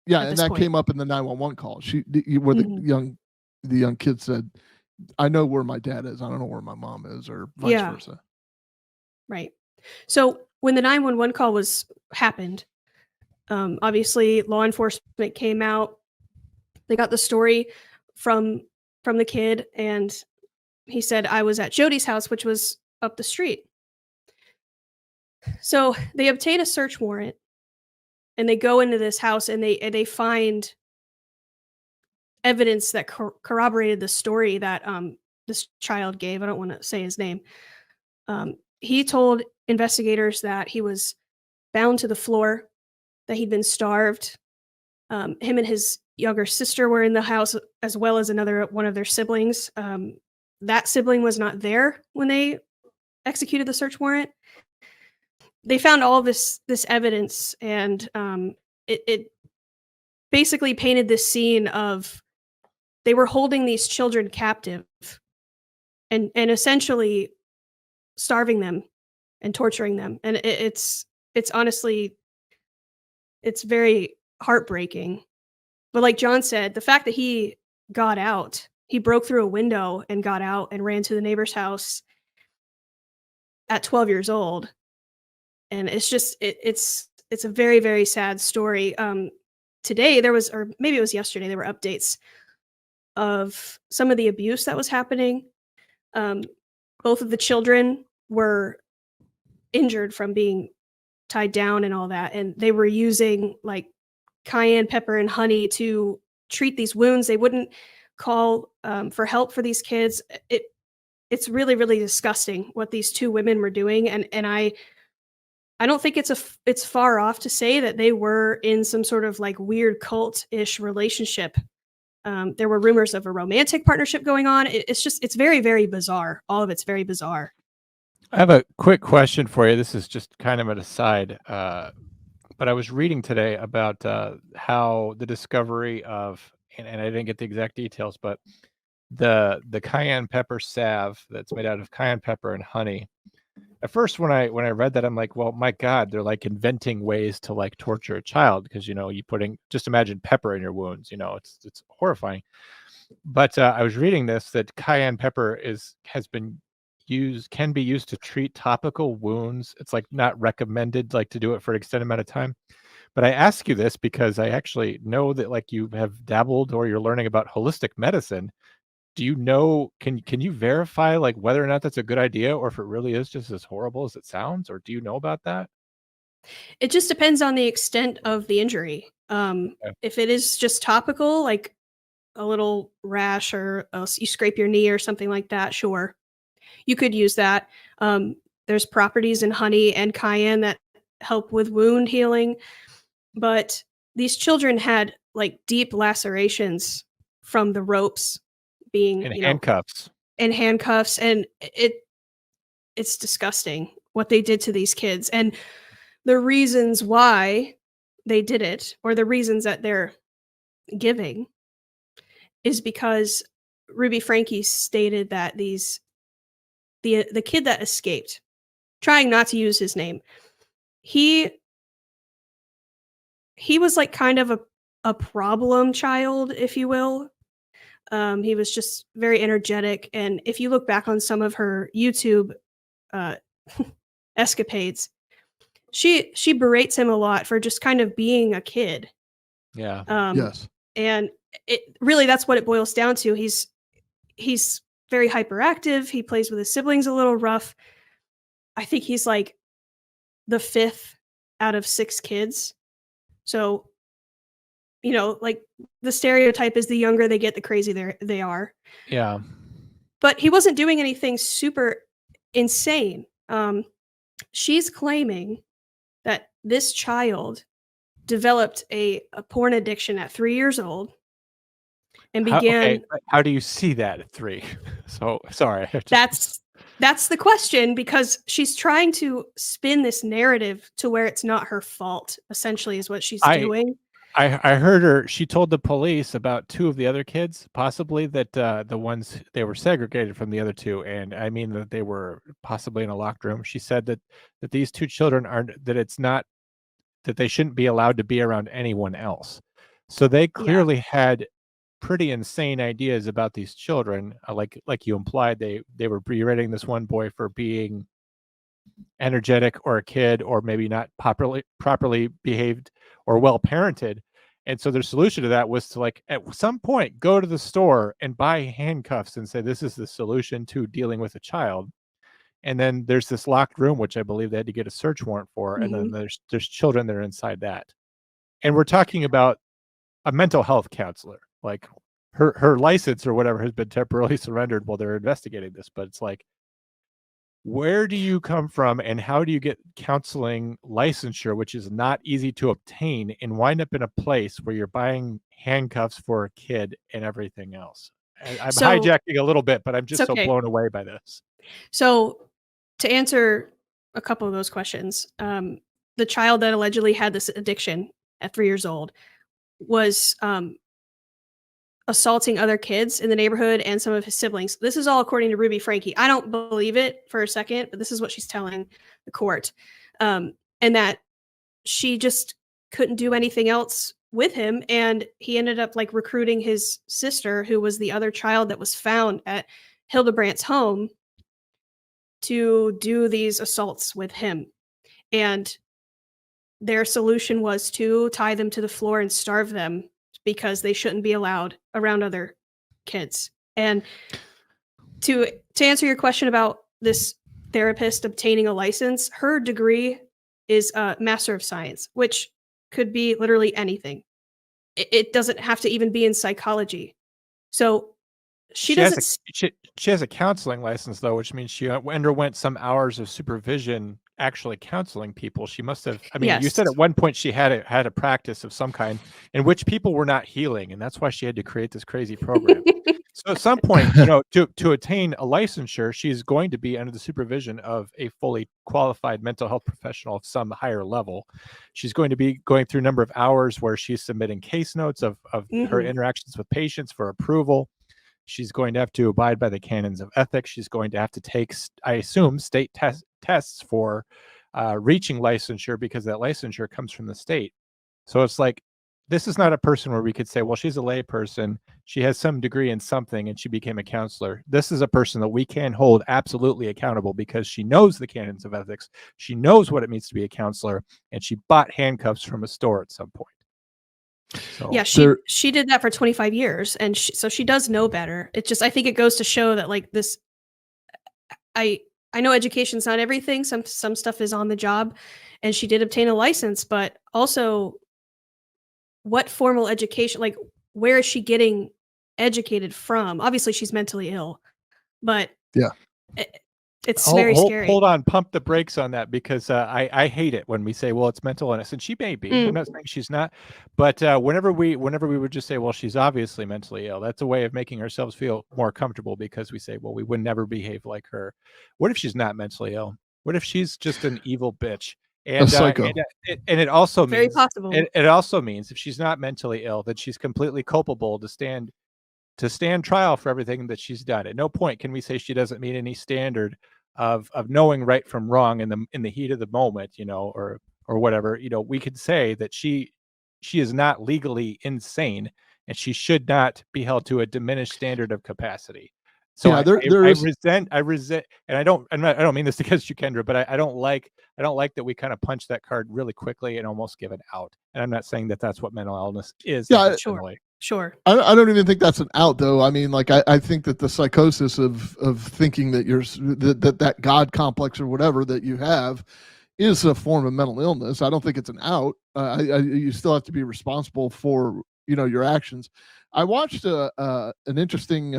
Yeah, and that came up in the 911 call. Where the young kid said, "I know where my dad is. I don't know where my mom is," or vice versa. Right. So when the 911 call happened, obviously law enforcement came out. They got the story from the kid, and he said, "I was at Jody's house," which was up the street. So they obtain a search warrant, and they go into this house, and they find evidence that corroborated the story that this child gave. I don't want to say his name. He told investigators that he was bound to the floor, that he'd been starved. Him and his younger sister were in the house, as well as one of their siblings. That sibling was not there when they executed the search warrant. They found all this evidence, and it basically painted this scene of they were holding these children captive, and essentially starving them and torturing them. And it's honestly, it's very heartbreaking. But like John said, the fact that he got out, he broke through a window and got out and ran to the neighbor's house at 12 years old. And it's just it's a very, very sad story. Today there was, or maybe it was yesterday, there were updates of some of the abuse that was happening. Both of the children were injured from being tied down and all that, and they were using like cayenne pepper and honey to treat these wounds. They wouldn't call for help for these kids. It's really, really disgusting what these two women were doing, and I don't think it's far off to say that they were in some sort of like weird cult-ish relationship. There were rumors of a romantic partnership going on. It's very, very bizarre. All of it's very bizarre. I have a quick question for you. This is just kind of an aside, but I was reading today about how the discovery of, and I didn't get the exact details, but the cayenne pepper salve that's made out of cayenne pepper and honey. At first, when I read that, I'm like, well, my God, they're like inventing ways to like torture a child because, you know, just imagine pepper in your wounds, you know, it's horrifying. But I was reading this that cayenne pepper can be used to treat topical wounds. It's like not recommended like to do it for an extended amount of time. But I ask you this because I actually know that like you have dabbled or you're learning about holistic medicine. Do you know, can you verify like whether or not that's a good idea or if it really is just as horrible as it sounds? Or do you know about that? It just depends on the extent of the injury. Okay. If it is just topical, like a little rash or you scrape your knee or something like that, sure, you could use that. There's properties in honey and cayenne that help with wound healing. But these children had like deep lacerations from the ropes being In handcuffs. And handcuffs, and it's disgusting what they did to these kids, and the reasons why they did it, or the reasons that they're giving, is because Ruby Franke stated that the kid that escaped, trying not to use his name, he was like kind of a problem child, if you will. He was just very energetic, and if you look back on some of her YouTube escapades, she berates him a lot for just kind of being a kid. Yeah. Yes. And it really, that's what it boils down to. He's very hyperactive. He plays with his siblings a little rough. I think he's like the 5th out of 6 kids. So, you know, like the stereotype is the younger they get, the crazier they are. Yeah. But he wasn't doing anything super insane. She's claiming that this child developed a porn addiction at 3 years old and began. How do you see that at 3? So sorry. That's the question, because she's trying to spin this narrative to where it's not her fault, essentially, is what she's doing. I heard her. She told the police about 2 of the other kids, possibly that the ones they were segregated from the other 2, and I mean that they were possibly in a locked room. She said that these 2 children it's not that they shouldn't be allowed to be around anyone else. So they clearly had pretty insane ideas about these children. Like you implied, they were berating this one boy for being energetic or a kid or maybe not properly behaved or well parented. And so their solution to that was to like at some point go to the store and buy handcuffs and say this is the solution to dealing with a child. And then there's this locked room, which I believe they had to get a search warrant for. And then there's children that are inside that. And we're talking about a mental health counselor. Like her license or whatever has been temporarily surrendered while they're investigating this. But it's like, where do you come from and how do you get counseling licensure, which is not easy to obtain, and wind up in a place where you're buying handcuffs for a kid and everything else? I'm hijacking a little bit, but I'm just so blown away by this. So to answer a couple of those questions, the child that allegedly had this addiction at 3 years old was assaulting other kids in the neighborhood and some of his siblings. This is all according to Ruby Franke. I don't believe it for a second, but this is what she's telling the court. And that she just couldn't do anything else with him. And he ended up like recruiting his sister, who was the other child that was found at Hildebrandt's home, to do these assaults with him. And their solution was to tie them to the floor and starve them because they shouldn't be allowed around other kids. And to answer your question about this therapist obtaining a license, her degree is a Master of Science, which could be literally anything. It doesn't have to even be in psychology. So she has a counseling license, though, which means she underwent some hours of supervision actually counseling people. She must have, I mean, you said at one point she had a practice of some kind in which people were not healing, and that's why she had to create this crazy program. So at some point, to attain a licensure, she's going to be under the supervision of a fully qualified mental health professional of some higher level. She's going to be going through a number of hours where she's submitting case notes of her interactions with patients for approval. She's going to have to abide by the canons of ethics. She's going to have to take, I assume, state tests for reaching licensure, because that licensure comes from the state. So it's like, this is not a person where we could say, well, she's a lay person, she has some degree in something, and she became a counselor. This is a person that we can hold absolutely accountable because she knows the canons of ethics. She knows what it means to be a counselor, and she bought handcuffs from a store at some point. So, yeah, she did that for 25 years, and so she does know better. It just, I think it goes to show that like this, I know education's not everything. Some stuff is on the job, and she did obtain a license, but also what formal education, like where is she getting educated from? Obviously she's mentally ill, but yeah, it's very scary. Hold on, pump the brakes on that, because I hate it when we say, well, it's mental illness, and she may be. I'm not saying she's not, but whenever we would just say, well, she's obviously mentally ill, that's a way of making ourselves feel more comfortable, because we say, well, we would never behave like her. What if she's not mentally ill? What if she's just an evil bitch? And, and it also means, very possible. It also means if she's not mentally ill, that she's completely culpable to stand trial for everything that she's done. At no point can we say she doesn't meet any standard of knowing right from wrong in the heat of the moment, or whatever. We could say that she is not legally insane, and she should not be held to a diminished standard of capacity. So yeah, I resent, and I don't mean this against you, Kendra, but I don't like that we kind of punch that card really quickly and almost give it out. And I'm not saying that that's what mental illness is. Yeah, sure. I don't even think that's an out, though. I mean, like I think that the psychosis of thinking that that God complex or whatever that you have is a form of mental illness. I don't think it's an out. You still have to be responsible for your actions. I watched an interesting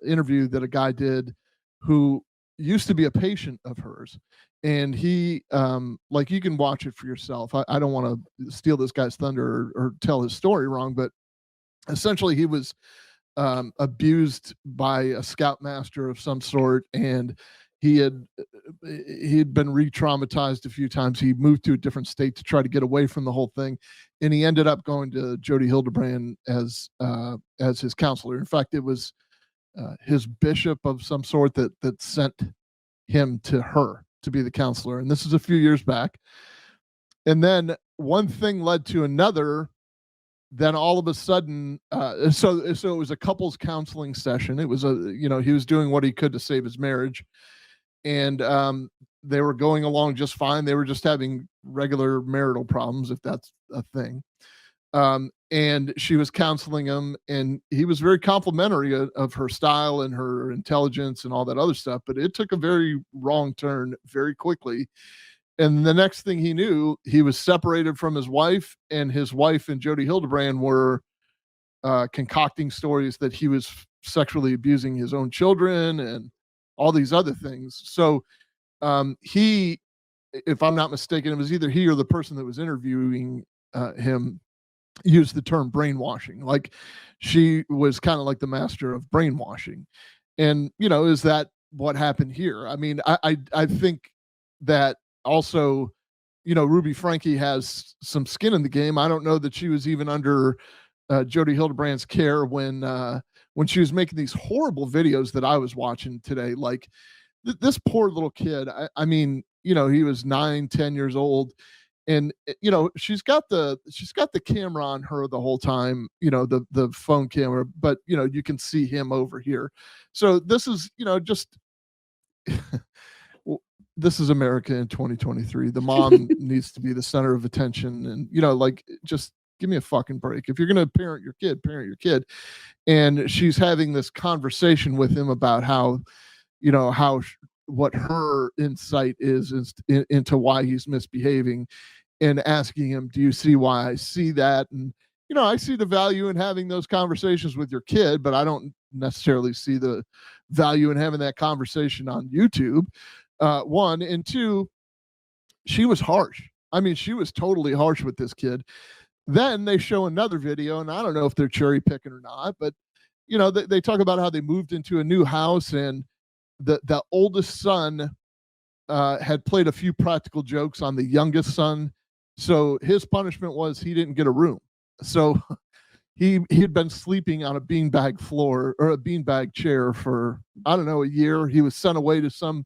interview that a guy did who used to be a patient of hers, and he like, you can watch it for yourself. I don't want to steal this guy's thunder or tell his story wrong, but essentially he was abused by a scoutmaster of some sort, and he'd been re-traumatized a few times. He moved to a different state to try to get away from the whole thing, and he ended up going to Jodi Hildebrandt as his counselor. In fact, it was his bishop of some sort that sent him to her to be the counselor. And this is a few years back. And then one thing led to another. Then all of a sudden, so it was a couples counseling session. It was he was doing what he could to save his marriage. And they were going along just fine. They were just having regular marital problems, if that's a thing. And she was counseling him, and he was very complimentary of her style and her intelligence and all that other stuff. But it took a very wrong turn very quickly. And the next thing he knew, he was separated from his wife, and his wife and Jodi Hildebrandt were concocting stories that he was sexually abusing his own children and all these other things. So he, if I'm not mistaken, it was either he or the person that was interviewing him used the term brainwashing. Like, she was kind of like the master of brainwashing. And, is that what happened here? I mean, I think that also, Ruby Franke has some skin in the game. I don't know that she was even under Jodi Hildebrandt's care when she was making these horrible videos that I was watching today. Like this poor little kid. I mean, you know, he was 9, 10 years old, and you know, she's got the camera on her the whole time, you know, the phone camera, but you know, you can see him over here. So this is, you know, just this is America in 2023. The mom needs to be the center of attention, and you know, like, just give me a fucking break. If you're going to parent your kid. And she's having this conversation with him about how, you know, what her insight is into why he's misbehaving, and asking him, do you see why I see that? And, you know, I see the value in having those conversations with your kid, but I don't necessarily see the value in having that conversation on YouTube. One, and two, she was harsh. I mean, she was totally harsh with this kid. Then they show another video, and I don't know if they're cherry picking or not, but you know, they talk about how they moved into a new house, and the oldest son had played a few practical jokes on the youngest son. So his punishment was he didn't get a room. So he had been sleeping on a beanbag floor or a beanbag chair for, I don't know, a year. He was sent away to some,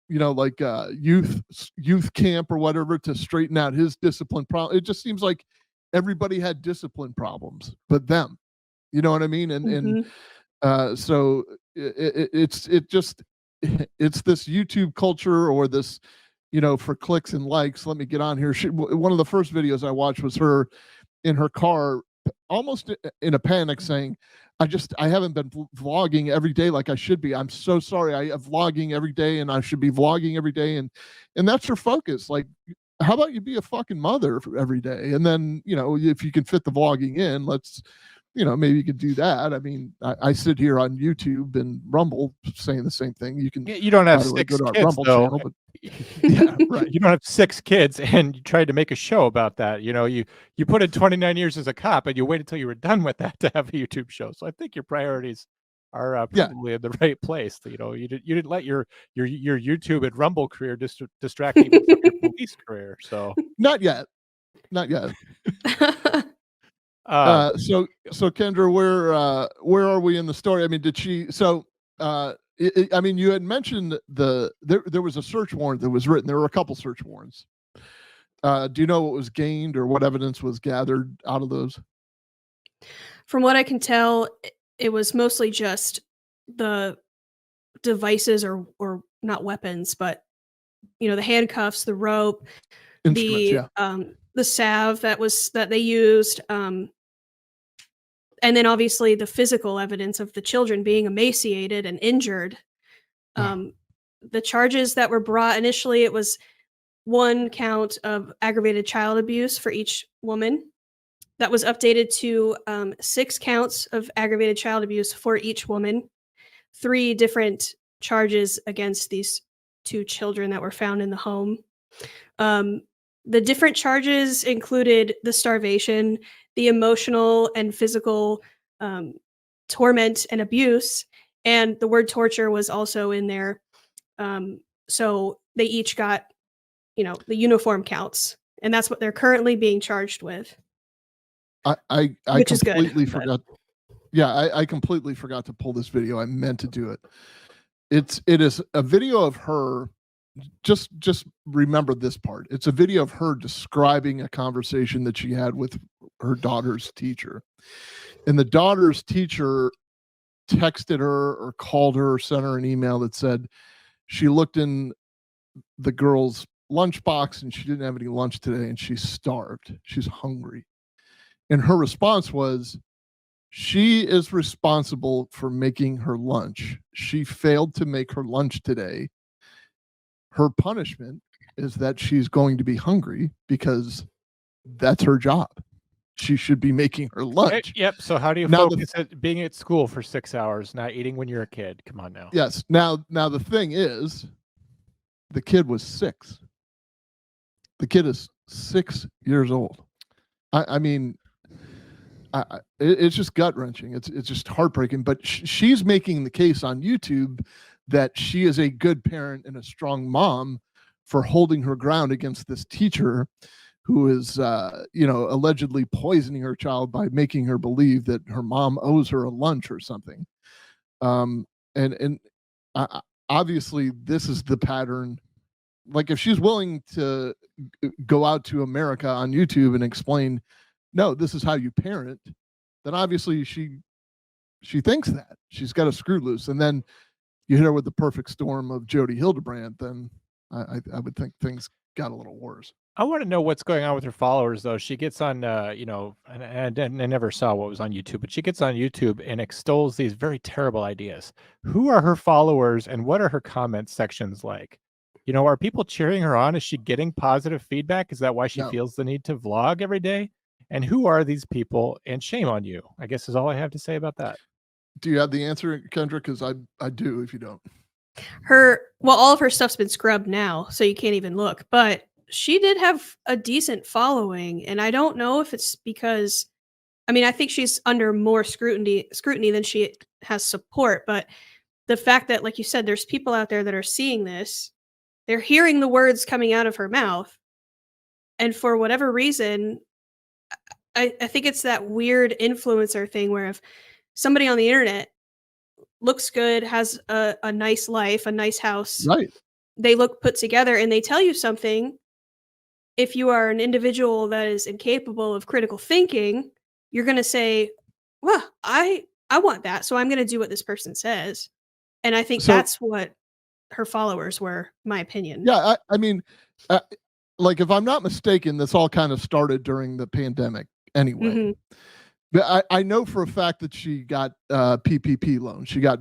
you know, like youth camp or whatever to straighten out his discipline problem. It just seems like everybody had discipline problems but them. You know what I mean? And so it's this YouTube culture, or this, you know, for clicks and likes. Let me get on here. One of the first videos I watched was her in her car, almost in a panic, saying, I haven't been vlogging every day like I should be. I'm so sorry. I am vlogging every day, and I should be vlogging every day. And that's her focus. Like, how about you be a fucking mother every day? And then, you know, if you can fit the vlogging in, let's, you know, maybe you could do that. I mean, I sit here on YouTube and Rumble saying the same thing. You can, you don't have 6 kids, Rumble though. channel, but yeah, right. You don't have 6 kids, and you tried to make a show about that. You know, you put in 29 years as a cop, and you waited until you were done with that to have a YouTube show. So I think your priorities are probably in the right place. You know, you didn't let your YouTube and Rumble career distract you from your police career. So not yet. So Kendra, where are we in the story? I mean, did she? So, I mean, you had mentioned there was a search warrant that was written. There were a couple search warrants. Do you know what was gained or what evidence was gathered out of those? From what I can tell, it was mostly just the devices, or not weapons, but you know, the handcuffs, the rope, the salve that they used, and then obviously the physical evidence of the children being emaciated and injured. The charges that were brought initially, it was 1 count of aggravated child abuse for each woman. That was updated to 6 counts of aggravated child abuse for each woman. 3 different charges against these 2 children that were found in the home. The different charges included the starvation, the emotional and physical torment and abuse, and the word torture was also in there. So they each got, you know, the uniform counts, and that's what they're currently being charged with. I completely forgot. Yeah, I completely forgot to pull this video. I meant to do it. It is a video of her. Just remember this part. It's a video of her describing a conversation that she had with her daughter's teacher. And the daughter's teacher texted her or called her or sent her an email that said she looked in the girl's lunchbox and she didn't have any lunch today, and she's starved. She's hungry. And her response was, she is responsible for making her lunch. She failed to make her lunch today. Her punishment is that she's going to be hungry because that's her job. She should be making her lunch. Yep. So how do you focus at being at school for 6 hours, not eating when you're a kid? Come on now. Yes. Now the thing is, the kid was 6. The kid is 6 years old. I mean, it's just gut wrenching. It's just heartbreaking. But she's making the case on YouTube that she is a good parent and a strong mom for holding her ground against this teacher who is, allegedly poisoning her child by making her believe that her mom owes her a lunch or something. And obviously this is the pattern. Like if she's willing to go out to America on YouTube and explain, no, this is how you parent, then obviously she thinks that she's got a screw loose. And then you hit her with the perfect storm of Jodi Hildebrandt, then I would think things got a little worse. I want to know what's going on with her followers, though. She gets on, and I never saw what was on YouTube, but she gets on YouTube and extols these very terrible ideas. Who are her followers, and what are her comment sections like? Are people cheering her on? Is she getting positive feedback? Is that why she feels the need to vlog every day? And who are these people? And shame on you, I guess, is all I have to say about that. Do you have the answer, Kendra? Because I do if you don't. All of her stuff's been scrubbed now, so you can't even look. But she did have a decent following, and I don't know if it's because, I think she's under more scrutiny than she has support. But the fact that, like you said, there's people out there that are seeing this, they're hearing the words coming out of her mouth, and for whatever reason, I think it's that weird influencer thing where if somebody on the internet looks good, has a nice life, a nice house, right? They look put together, and they tell you something. If you are an individual that is incapable of critical thinking, you're going to say, well, I want that, so I'm going to do what this person says. And I think that's what her followers were, my opinion. Yeah, like if I'm not mistaken, this all kind of started during the pandemic anyway. Mm-hmm. But I know for a fact that she got PPP loans. She got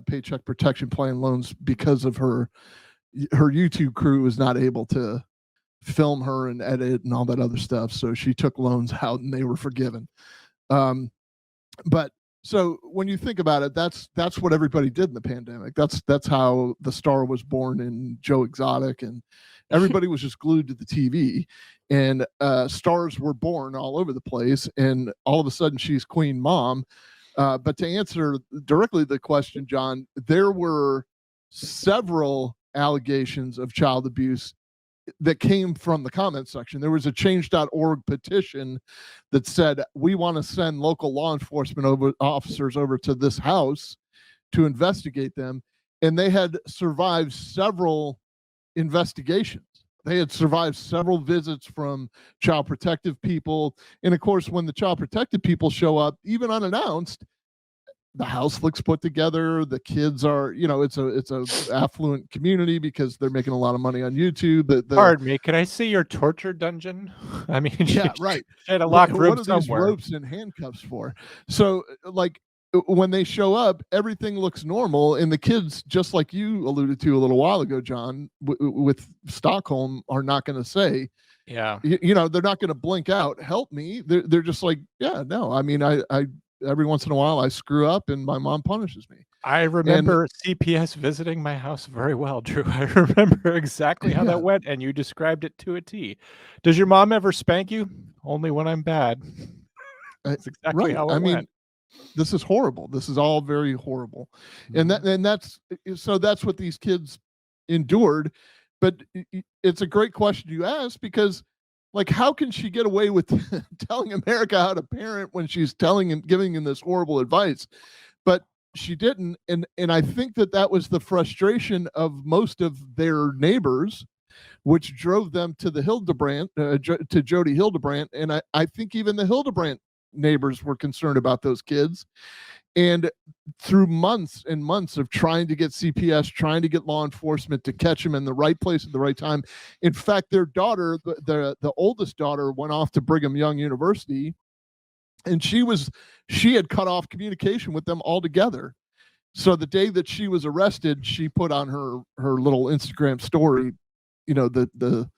Paycheck Protection Plan loans because of her YouTube crew was not able to film her and edit and all that other stuff. So she took loans out and they were forgiven. But so when you think about it, that's what everybody did in the pandemic. That's how the star was born in Joe Exotic, and everybody was just glued to the TV, and stars were born all over the place. And all of a sudden she's Queen Mom. But to answer directly the question, John, there were several allegations of child abuse that came from the comment section. There was a change.org petition that said, we want to send local law enforcement officers over to this house to investigate them. And they had survived several investigations. They had survived several visits from child protective people. And of course, when the child protective people show up, even unannounced, the house looks put together. The kids are, it's a affluent community because they're making a lot of money on YouTube. Pardon me, can I see your torture dungeon? Yeah, right. She had a locked room what are these somewhere. Ropes and handcuffs for? So, like, when they show up, everything looks normal, and the kids, just like you alluded to a little while ago, John, with Stockholm, are not going to say, yeah, they're not going to blink out, help me. They're just like, yeah, no. I every once in a while I screw up and my mom punishes me. I remember CPS visiting my house very well, Drew. I remember exactly how that went, and you described it to a T. Does your mom ever spank you? Only when I'm bad. That's exactly how it went. This is horrible. This is all very horrible. Mm-hmm. And that's what these kids endured. But it's a great question you ask, because like, how can she get away with telling America how to parent when she's telling and giving them this horrible advice? But she didn't. And I think that was the frustration of most of their neighbors, which drove them to the Hildebrandt, to Jodi Hildebrandt. And I think even the Hildebrandt neighbors were concerned about those kids. And through months and months of trying to get CPS, trying to get law enforcement to catch them in the right place at the right time. In fact, their daughter, the oldest daughter, went off to Brigham Young University, and she had cut off communication with them altogether. So the day that she was arrested, she put on her little Instagram story, the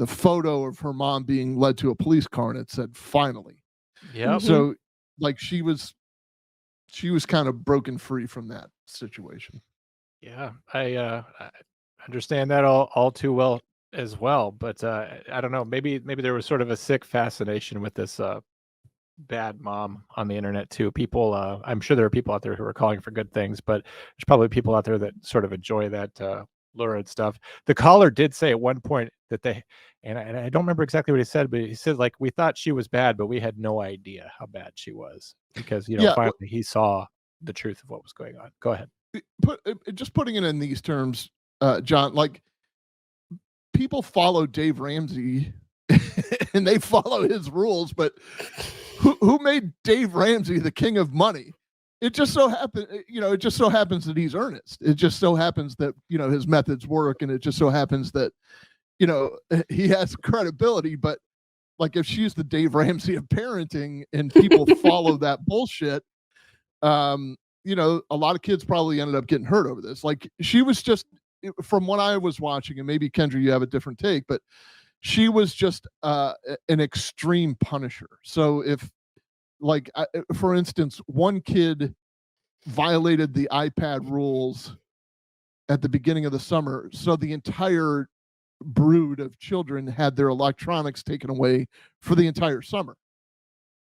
photo of her mom being led to a police car, and it said, finally. Yeah. Mm-hmm. So like she was kind of broken free from that situation. Yeah, I understand that all too well as well. But I don't know. Maybe there was sort of a sick fascination with this bad mom on the internet too. People, I'm sure there are people out there who are calling for good things, but there's probably people out there that sort of enjoy that lurid stuff. The caller did say at one point that and I don't remember exactly what he said, but he said, like, we thought she was bad, but we had no idea how bad she was because, Yeah, finally he saw the truth of what was going on. Go ahead. just putting it in these terms, John, like, people follow Dave Ramsey and they follow his rules, but who made Dave Ramsey the king of money? It just so happens, it just so happens that he's earnest. It just so happens that, his methods work. And it just so happens that, he has credibility. But like, if she's the Dave Ramsey of parenting and people follow that bullshit, a lot of kids probably ended up getting hurt over this. Like, she was just, from what I was watching, and maybe Kendra, you have a different take, but she was just an extreme punisher. So if, like, for instance, one kid violated the iPad rules at the beginning of the summer, so the entire brood of children had their electronics taken away for the entire summer.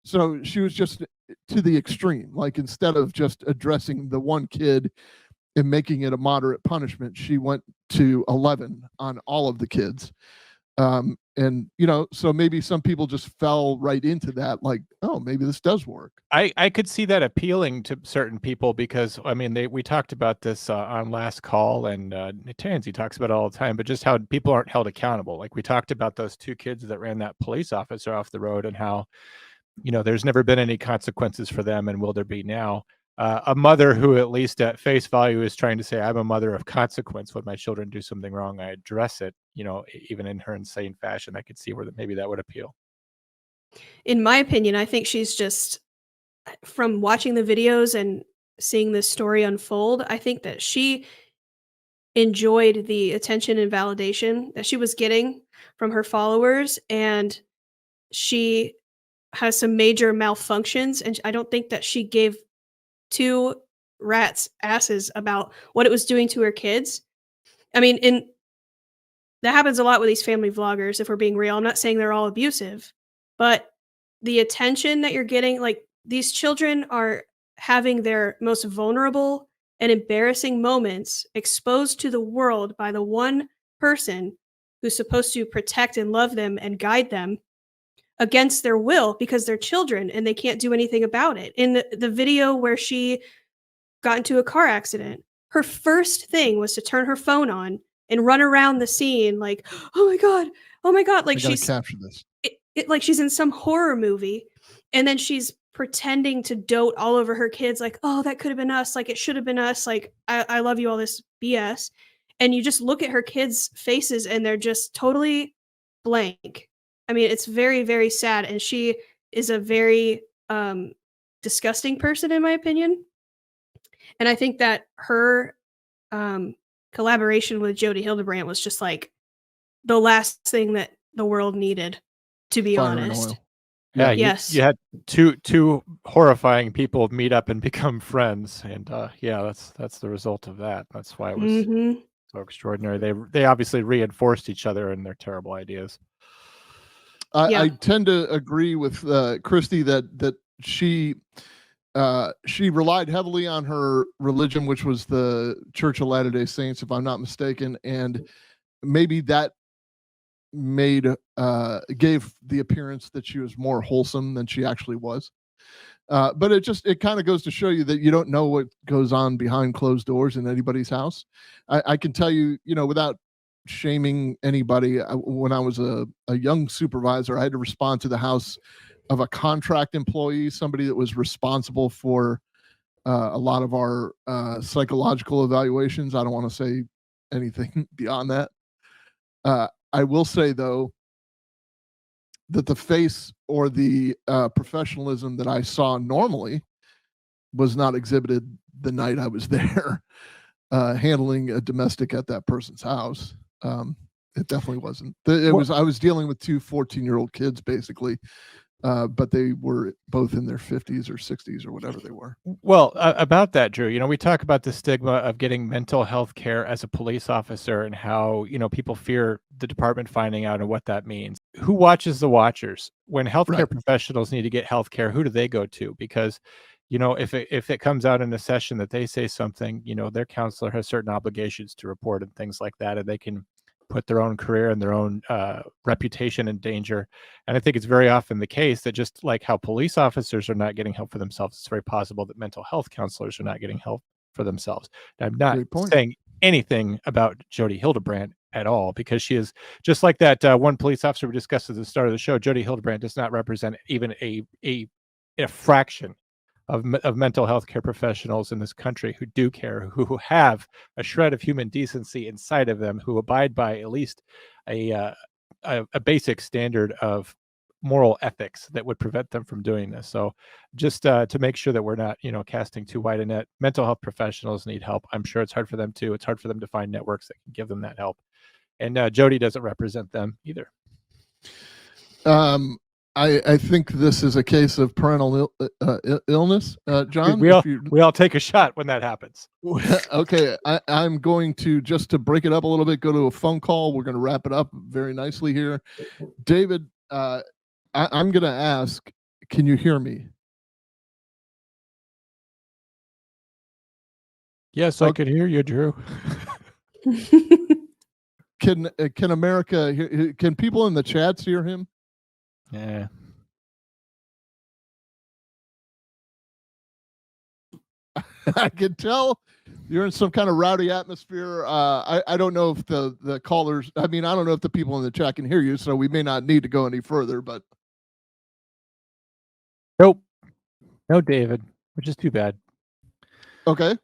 So she was just to the extreme. Like, instead of just addressing the one kid and making it a moderate punishment, she went to 11 on all of the kids. And so maybe some people just fell right into that, like, oh, maybe this does work. I could see that appealing to certain people because, I mean, we talked about this on last call, and Tansy talks about it all the time, but just how people aren't held accountable. Like, we talked about those two kids that ran that police officer off the road and how, there's never been any consequences for them, and will there be now? A mother who, at least at face value, is trying to say, I'm a mother of consequence. When my children do something wrong, I address it, even in her insane fashion. I could see where maybe that would appeal. In my opinion, I think she's just, from watching the videos and seeing this story unfold, I think that she enjoyed the attention and validation that she was getting from her followers, and she has some major malfunctions, and I don't think that she gave two rats asses about what it was doing to her kids. I mean, that happens a lot with these family vloggers, if we're being real. I'm not saying they're all abusive, but the attention that you're getting, like, these children are having their most vulnerable and embarrassing moments exposed to the world by the one person who's supposed to protect and love them and guide them against their will, because they're children and they can't do anything about it. In the video where she got into a car accident, her first thing was to turn her phone on and run around the scene like, oh my God, like, she's capture this. Like she's in some horror movie, and then she's pretending to dote all over her kids, like, oh, that could have been us, like, it should have been us, like, I love you, all this BS. And you just look at her kids' faces and they're just totally blank. I mean, it's very, very sad, and she is a very disgusting person, in my opinion. And I think that her collaboration with Jodi Hildebrandt was just like the last thing that the world needed, to be Fire and honest. oil. Yeah, Yes. you had two horrifying people meet up and become friends, and that's the result of that. That's why it was so extraordinary. They obviously reinforced each other in their terrible ideas. I tend to agree with Christy that she relied heavily on her religion, which was the Church of Latter-day Saints, if I'm not mistaken, and maybe that gave the appearance that she was more wholesome than she actually was. But it kind of goes to show you that you don't know what goes on behind closed doors in anybody's house. I can tell you, without shaming anybody, when I was a young supervisor, I had to respond to the house of a contract employee, somebody that was responsible for a lot of our psychological evaluations. I don't want to say anything beyond that. I will say, though, that the face or the professionalism that I saw normally was not exhibited the night I was there handling a domestic at that person's house. It definitely wasn't. I was dealing with two 14-year-old kids, basically, but they were both in their 50s or 60s or whatever they were. Well, about that, Drew, we talk about the stigma of getting mental health care as a police officer and how, people fear the department finding out and what that means. Who watches the watchers? When healthcare professionals need to get healthcare, who do they go to? Because, if it comes out in a session that they say something, their counselor has certain obligations to report and things like that, and they can put their own career and their own reputation in danger. And I think it's very often the case that just like how police officers are not getting help for themselves, it's very possible that mental health counselors are not getting help for themselves. And I'm not saying anything about Jodi Hildebrandt at all, because she is just like that one police officer we discussed at the start of the show. Jodi Hildebrandt does not represent even a fraction of mental health care professionals in this country who do care, who have a shred of human decency inside of them, who abide by at least a basic standard of moral ethics that would prevent them from doing this. So just to make sure that we're not, casting too wide a net, mental health professionals need help. I'm sure it's hard for them too. It's hard for them to find networks that can give them that help. And Jodi doesn't represent them either. I think this is a case of parental illness, John. We all take a shot when that happens. Okay, I'm going to, just to break it up a little bit, go to a phone call. We're going to wrap it up very nicely here. David, I'm going to ask, can you hear me? Yes, I can hear you, Drew. Can America hear, can people in the chats hear him? Yeah. I can tell you're in some kind of rowdy atmosphere. I don't know if the callers, I don't know if the people in the chat can hear you, so we may not need to go any further, but. Nope. No, David, which is too bad. Okay.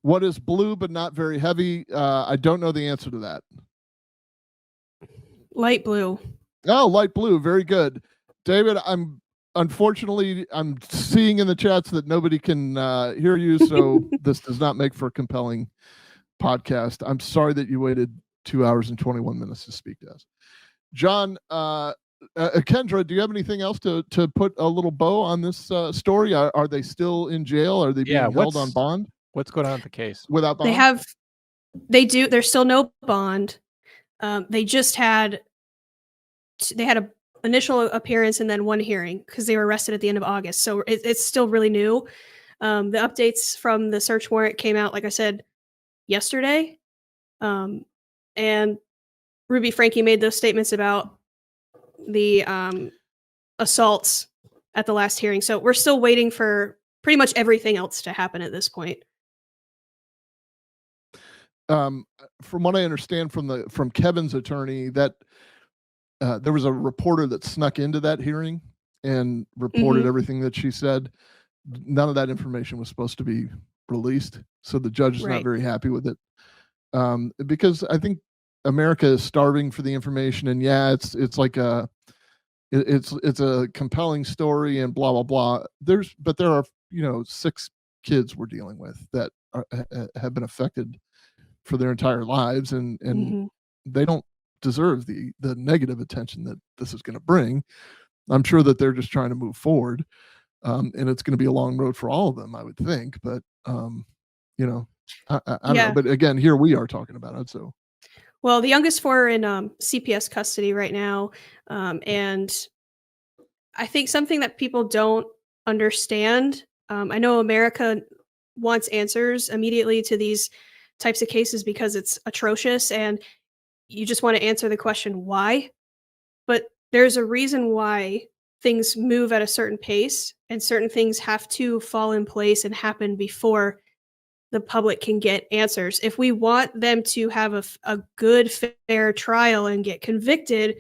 What is blue but not very heavy? I don't know the answer to that. Light blue. Oh, light blue. Very good. David, unfortunately, I'm seeing in the chats that nobody can hear you, so this does not make for a compelling podcast. I'm sorry that you waited 2 hours and 21 minutes to speak to us. John, Kendra, do you have anything else to put a little bow on this story? Are they still in jail? Are they being held on bond? What's going on with the case? Without bond? There's still no bond. They just had a initial appearance and then one hearing because they were arrested at the end of August. So it's still really new. The updates from the search warrant came out, like I said, yesterday. And Ruby Franke made those statements about the assaults at the last hearing. So we're still waiting for pretty much everything else to happen at this point. From what I understand from Kevin's attorney, that there was a reporter that snuck into that hearing and reported everything that she said. None of that information was supposed to be released, so the judge is not very happy with it. Because I think America is starving for the information, and it's like it's a compelling story and blah blah blah. But there are 6 kids we're dealing with that have been affected for their entire lives, and they don't deserve the negative attention that this is going to bring. I'm sure that they're just trying to move forward, and it's going to be a long road for all of them, I would think. But I don't know. But again, here we are talking about it. So, well, the youngest 4 are in CPS custody right now, and I think something that people don't understand. I know America wants answers immediately to these types of cases because it's atrocious, and you just want to answer the question why. But there's a reason why things move at a certain pace, and certain things have to fall in place and happen before the public can get answers. If we want them to have a good, fair trial and get convicted,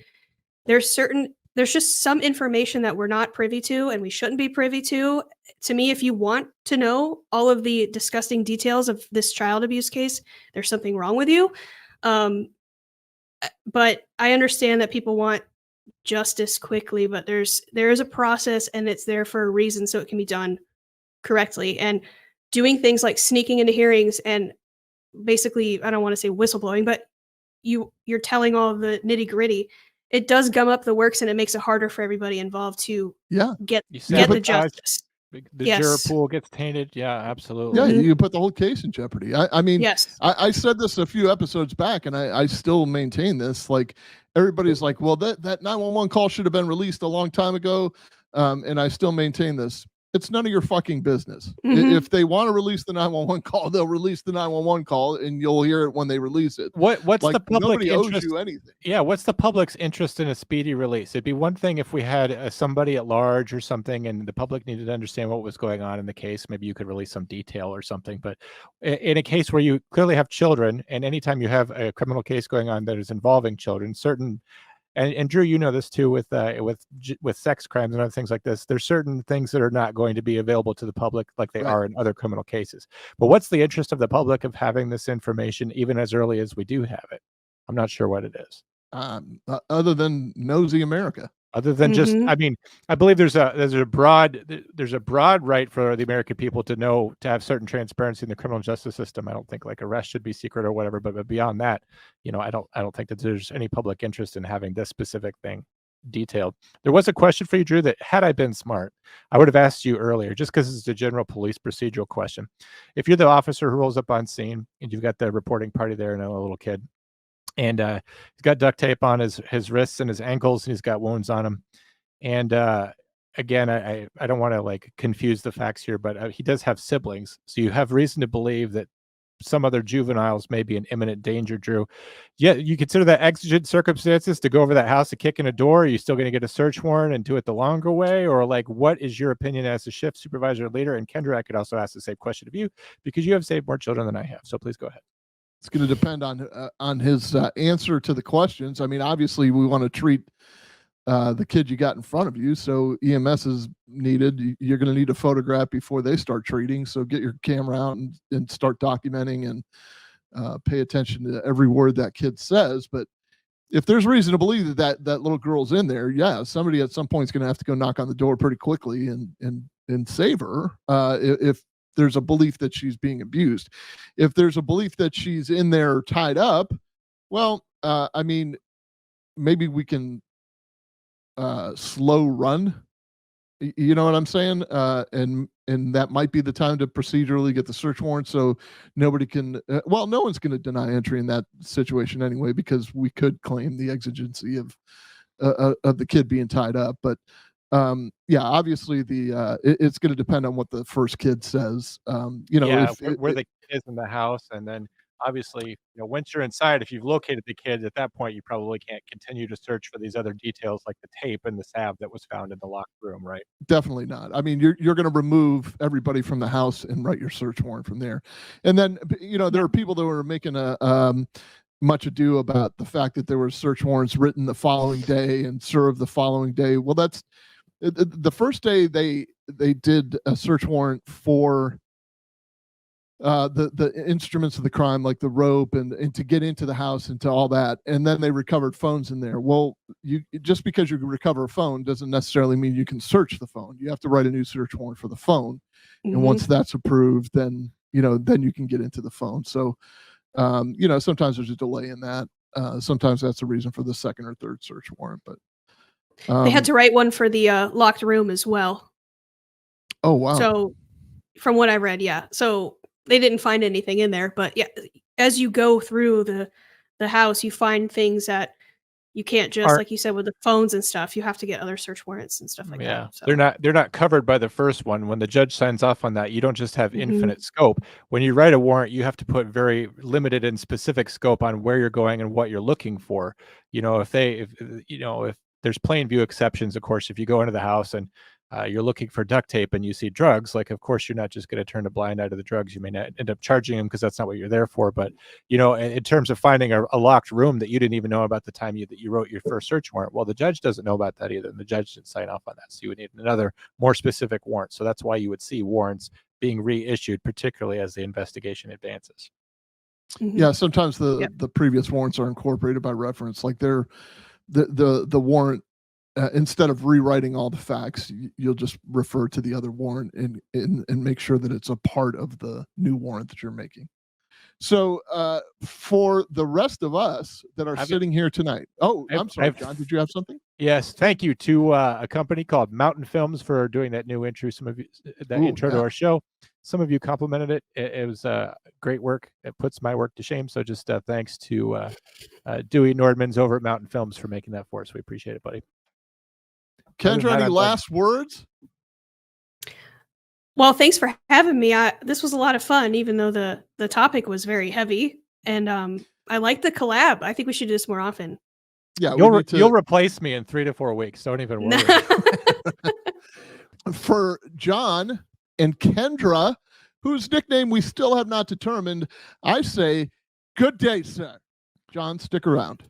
there's just some information that we're not privy to and we shouldn't be privy to. To me, if you want to know all of the disgusting details of this child abuse case, there's something wrong with you. But I understand that people want justice quickly, but there is a process, and it's there for a reason, so it can be done correctly. And doing things like sneaking into hearings and basically, I don't want to say whistleblowing, but you're telling all of the nitty gritty. It does gum up the works, and it makes it harder for everybody involved to get the justice. The juror pool gets tainted. Yeah, absolutely. Yeah, you put the whole case in jeopardy. Yes. I said this a few episodes back, and I still maintain this. Like, everybody's like, well, that 911 call should have been released a long time ago. and I still maintain this, it's none of your fucking business. Mhm. If they want to release the 911 call, they'll release the 911 call, and you'll hear it when they release it. What's Like, the public nobody owes interest? you anything. Yeah, what's the public's interest in a speedy release? It'd be one thing if we had somebody at large or something, and the public needed to understand what was going on in the case. Maybe you could release some detail or something. But in a case where you clearly have children, and anytime you have a criminal case going on that is involving children, certain and Drew, you know this too, with sex crimes and other things like this. There's certain things that are not going to be available to the public like they Right. are in other criminal cases. But what's the interest of the public of having this information even as early as we do have it? I'm not sure what it is. Other than nosy America. Other than just, Mhm. I mean, I believe there's a broad right for the American people to know, to have certain transparency in the criminal justice system. I don't think like arrest should be secret or whatever, but beyond that, I don't think that there's any public interest in having this specific thing detailed. There was a question for you, Drew, that had I been smart, I would have asked you earlier, just because it's a general police procedural question. If you're the officer who rolls up on scene and you've got the reporting party there and a little kid, and he's got duct tape on his wrists and his ankles, and he's got wounds on him. And again, I don't want to like confuse the facts here, but he does have siblings, so you have reason to believe that some other juveniles may be in imminent danger. Drew, yeah, you consider that exigent circumstances to go over that house to kick in a door? Are you still going to get a search warrant and do it the longer way, or like what is your opinion as a shift supervisor leader? And Kendra, I could also ask the same question of you because you have saved more children than I have. So please go ahead. It's going to depend on his answer to the questions. I mean, obviously, we want to treat the kid you got in front of you. So EMS is needed. You're going to need a photograph before they start treating. So get your camera out and start documenting and pay attention to every word that kid says. But if there's reason to believe that little girl's in there, yeah, somebody at some point is going to have to go knock on the door pretty quickly and save her. If there's a belief that she's being abused. If there's a belief that she's in there tied up, well, I mean, maybe we can slow run. You know what I'm saying? And that might be the time to procedurally get the search warrant, so nobody can. Well, no one's going to deny entry in that situation anyway, because we could claim the exigency of the kid being tied up, but. Yeah, obviously it's going to depend on what the first kid says. Yeah, where the kid is in the house, and then obviously, once you're inside, if you've located the kid, at that point you probably can't continue to search for these other details like the tape and the salve that was found in the locked room, right? Definitely not. I mean, you're going to remove everybody from the house and write your search warrant from there. And then there are people that were making much ado about the fact that there were search warrants written the following day and served the following day. Well, that's the first day they did a search warrant for the instruments of the crime, like the rope and to get into the house and to all that, and then they recovered phones in there. Well, you just because you recover a phone doesn't necessarily mean you can search the phone. You have to write a new search warrant for the phone, and once that's approved, then then you can get into the phone. So sometimes there's a delay in that. Sometimes that's the reason for the second or third search warrant, but They had to write one for the locked room as well. Oh, wow. So from what I read, yeah. So they didn't find anything in there, but yeah, as you go through the house, you find things that you can't just, like you said, with the phones and stuff, you have to get other search warrants and stuff like that. So. They're not covered by the first one. When the judge signs off on that, you don't just have infinite scope. When you write a warrant, you have to put very limited and specific scope on where you're going and what you're looking for. If there's plain view exceptions, of course, if you go into the house and you're looking for duct tape and you see drugs, like, of course, you're not just going to turn a blind eye to the drugs. You may not end up charging them because that's not what you're there for. But, in terms of finding a locked room that you didn't even know about the time that you wrote your first search warrant, well, the judge doesn't know about that either. And the judge didn't sign off on that. So you would need another more specific warrant. So that's why you would see warrants being reissued, particularly as the investigation advances. Yeah, sometimes the previous warrants are incorporated by reference, like the warrant. Instead of rewriting all the facts, you'll just refer to the other warrant and make sure that it's a part of the new warrant that you're making. So for the rest of us that are sitting here tonight, I'm sorry, John, did you have something? Yes, thank you to a company called Mountain Films for doing that new intro. Some of you, intro to our show. Some of you complimented it. It was great work. It puts my work to shame. So just thanks to Dewey Nordman's over at Mountain Films for making that for us. We appreciate it, buddy. Kendra, that, any I'm done. last words? Well, thanks for having me. This was a lot of fun, even though the topic was very heavy. And I like the collab. I think we should do this more often. Yeah, You'll replace me in 3 to 4 weeks. Don't even worry. For John and Kendra, whose nickname we still have not determined, I say, good day, sir. John, stick around.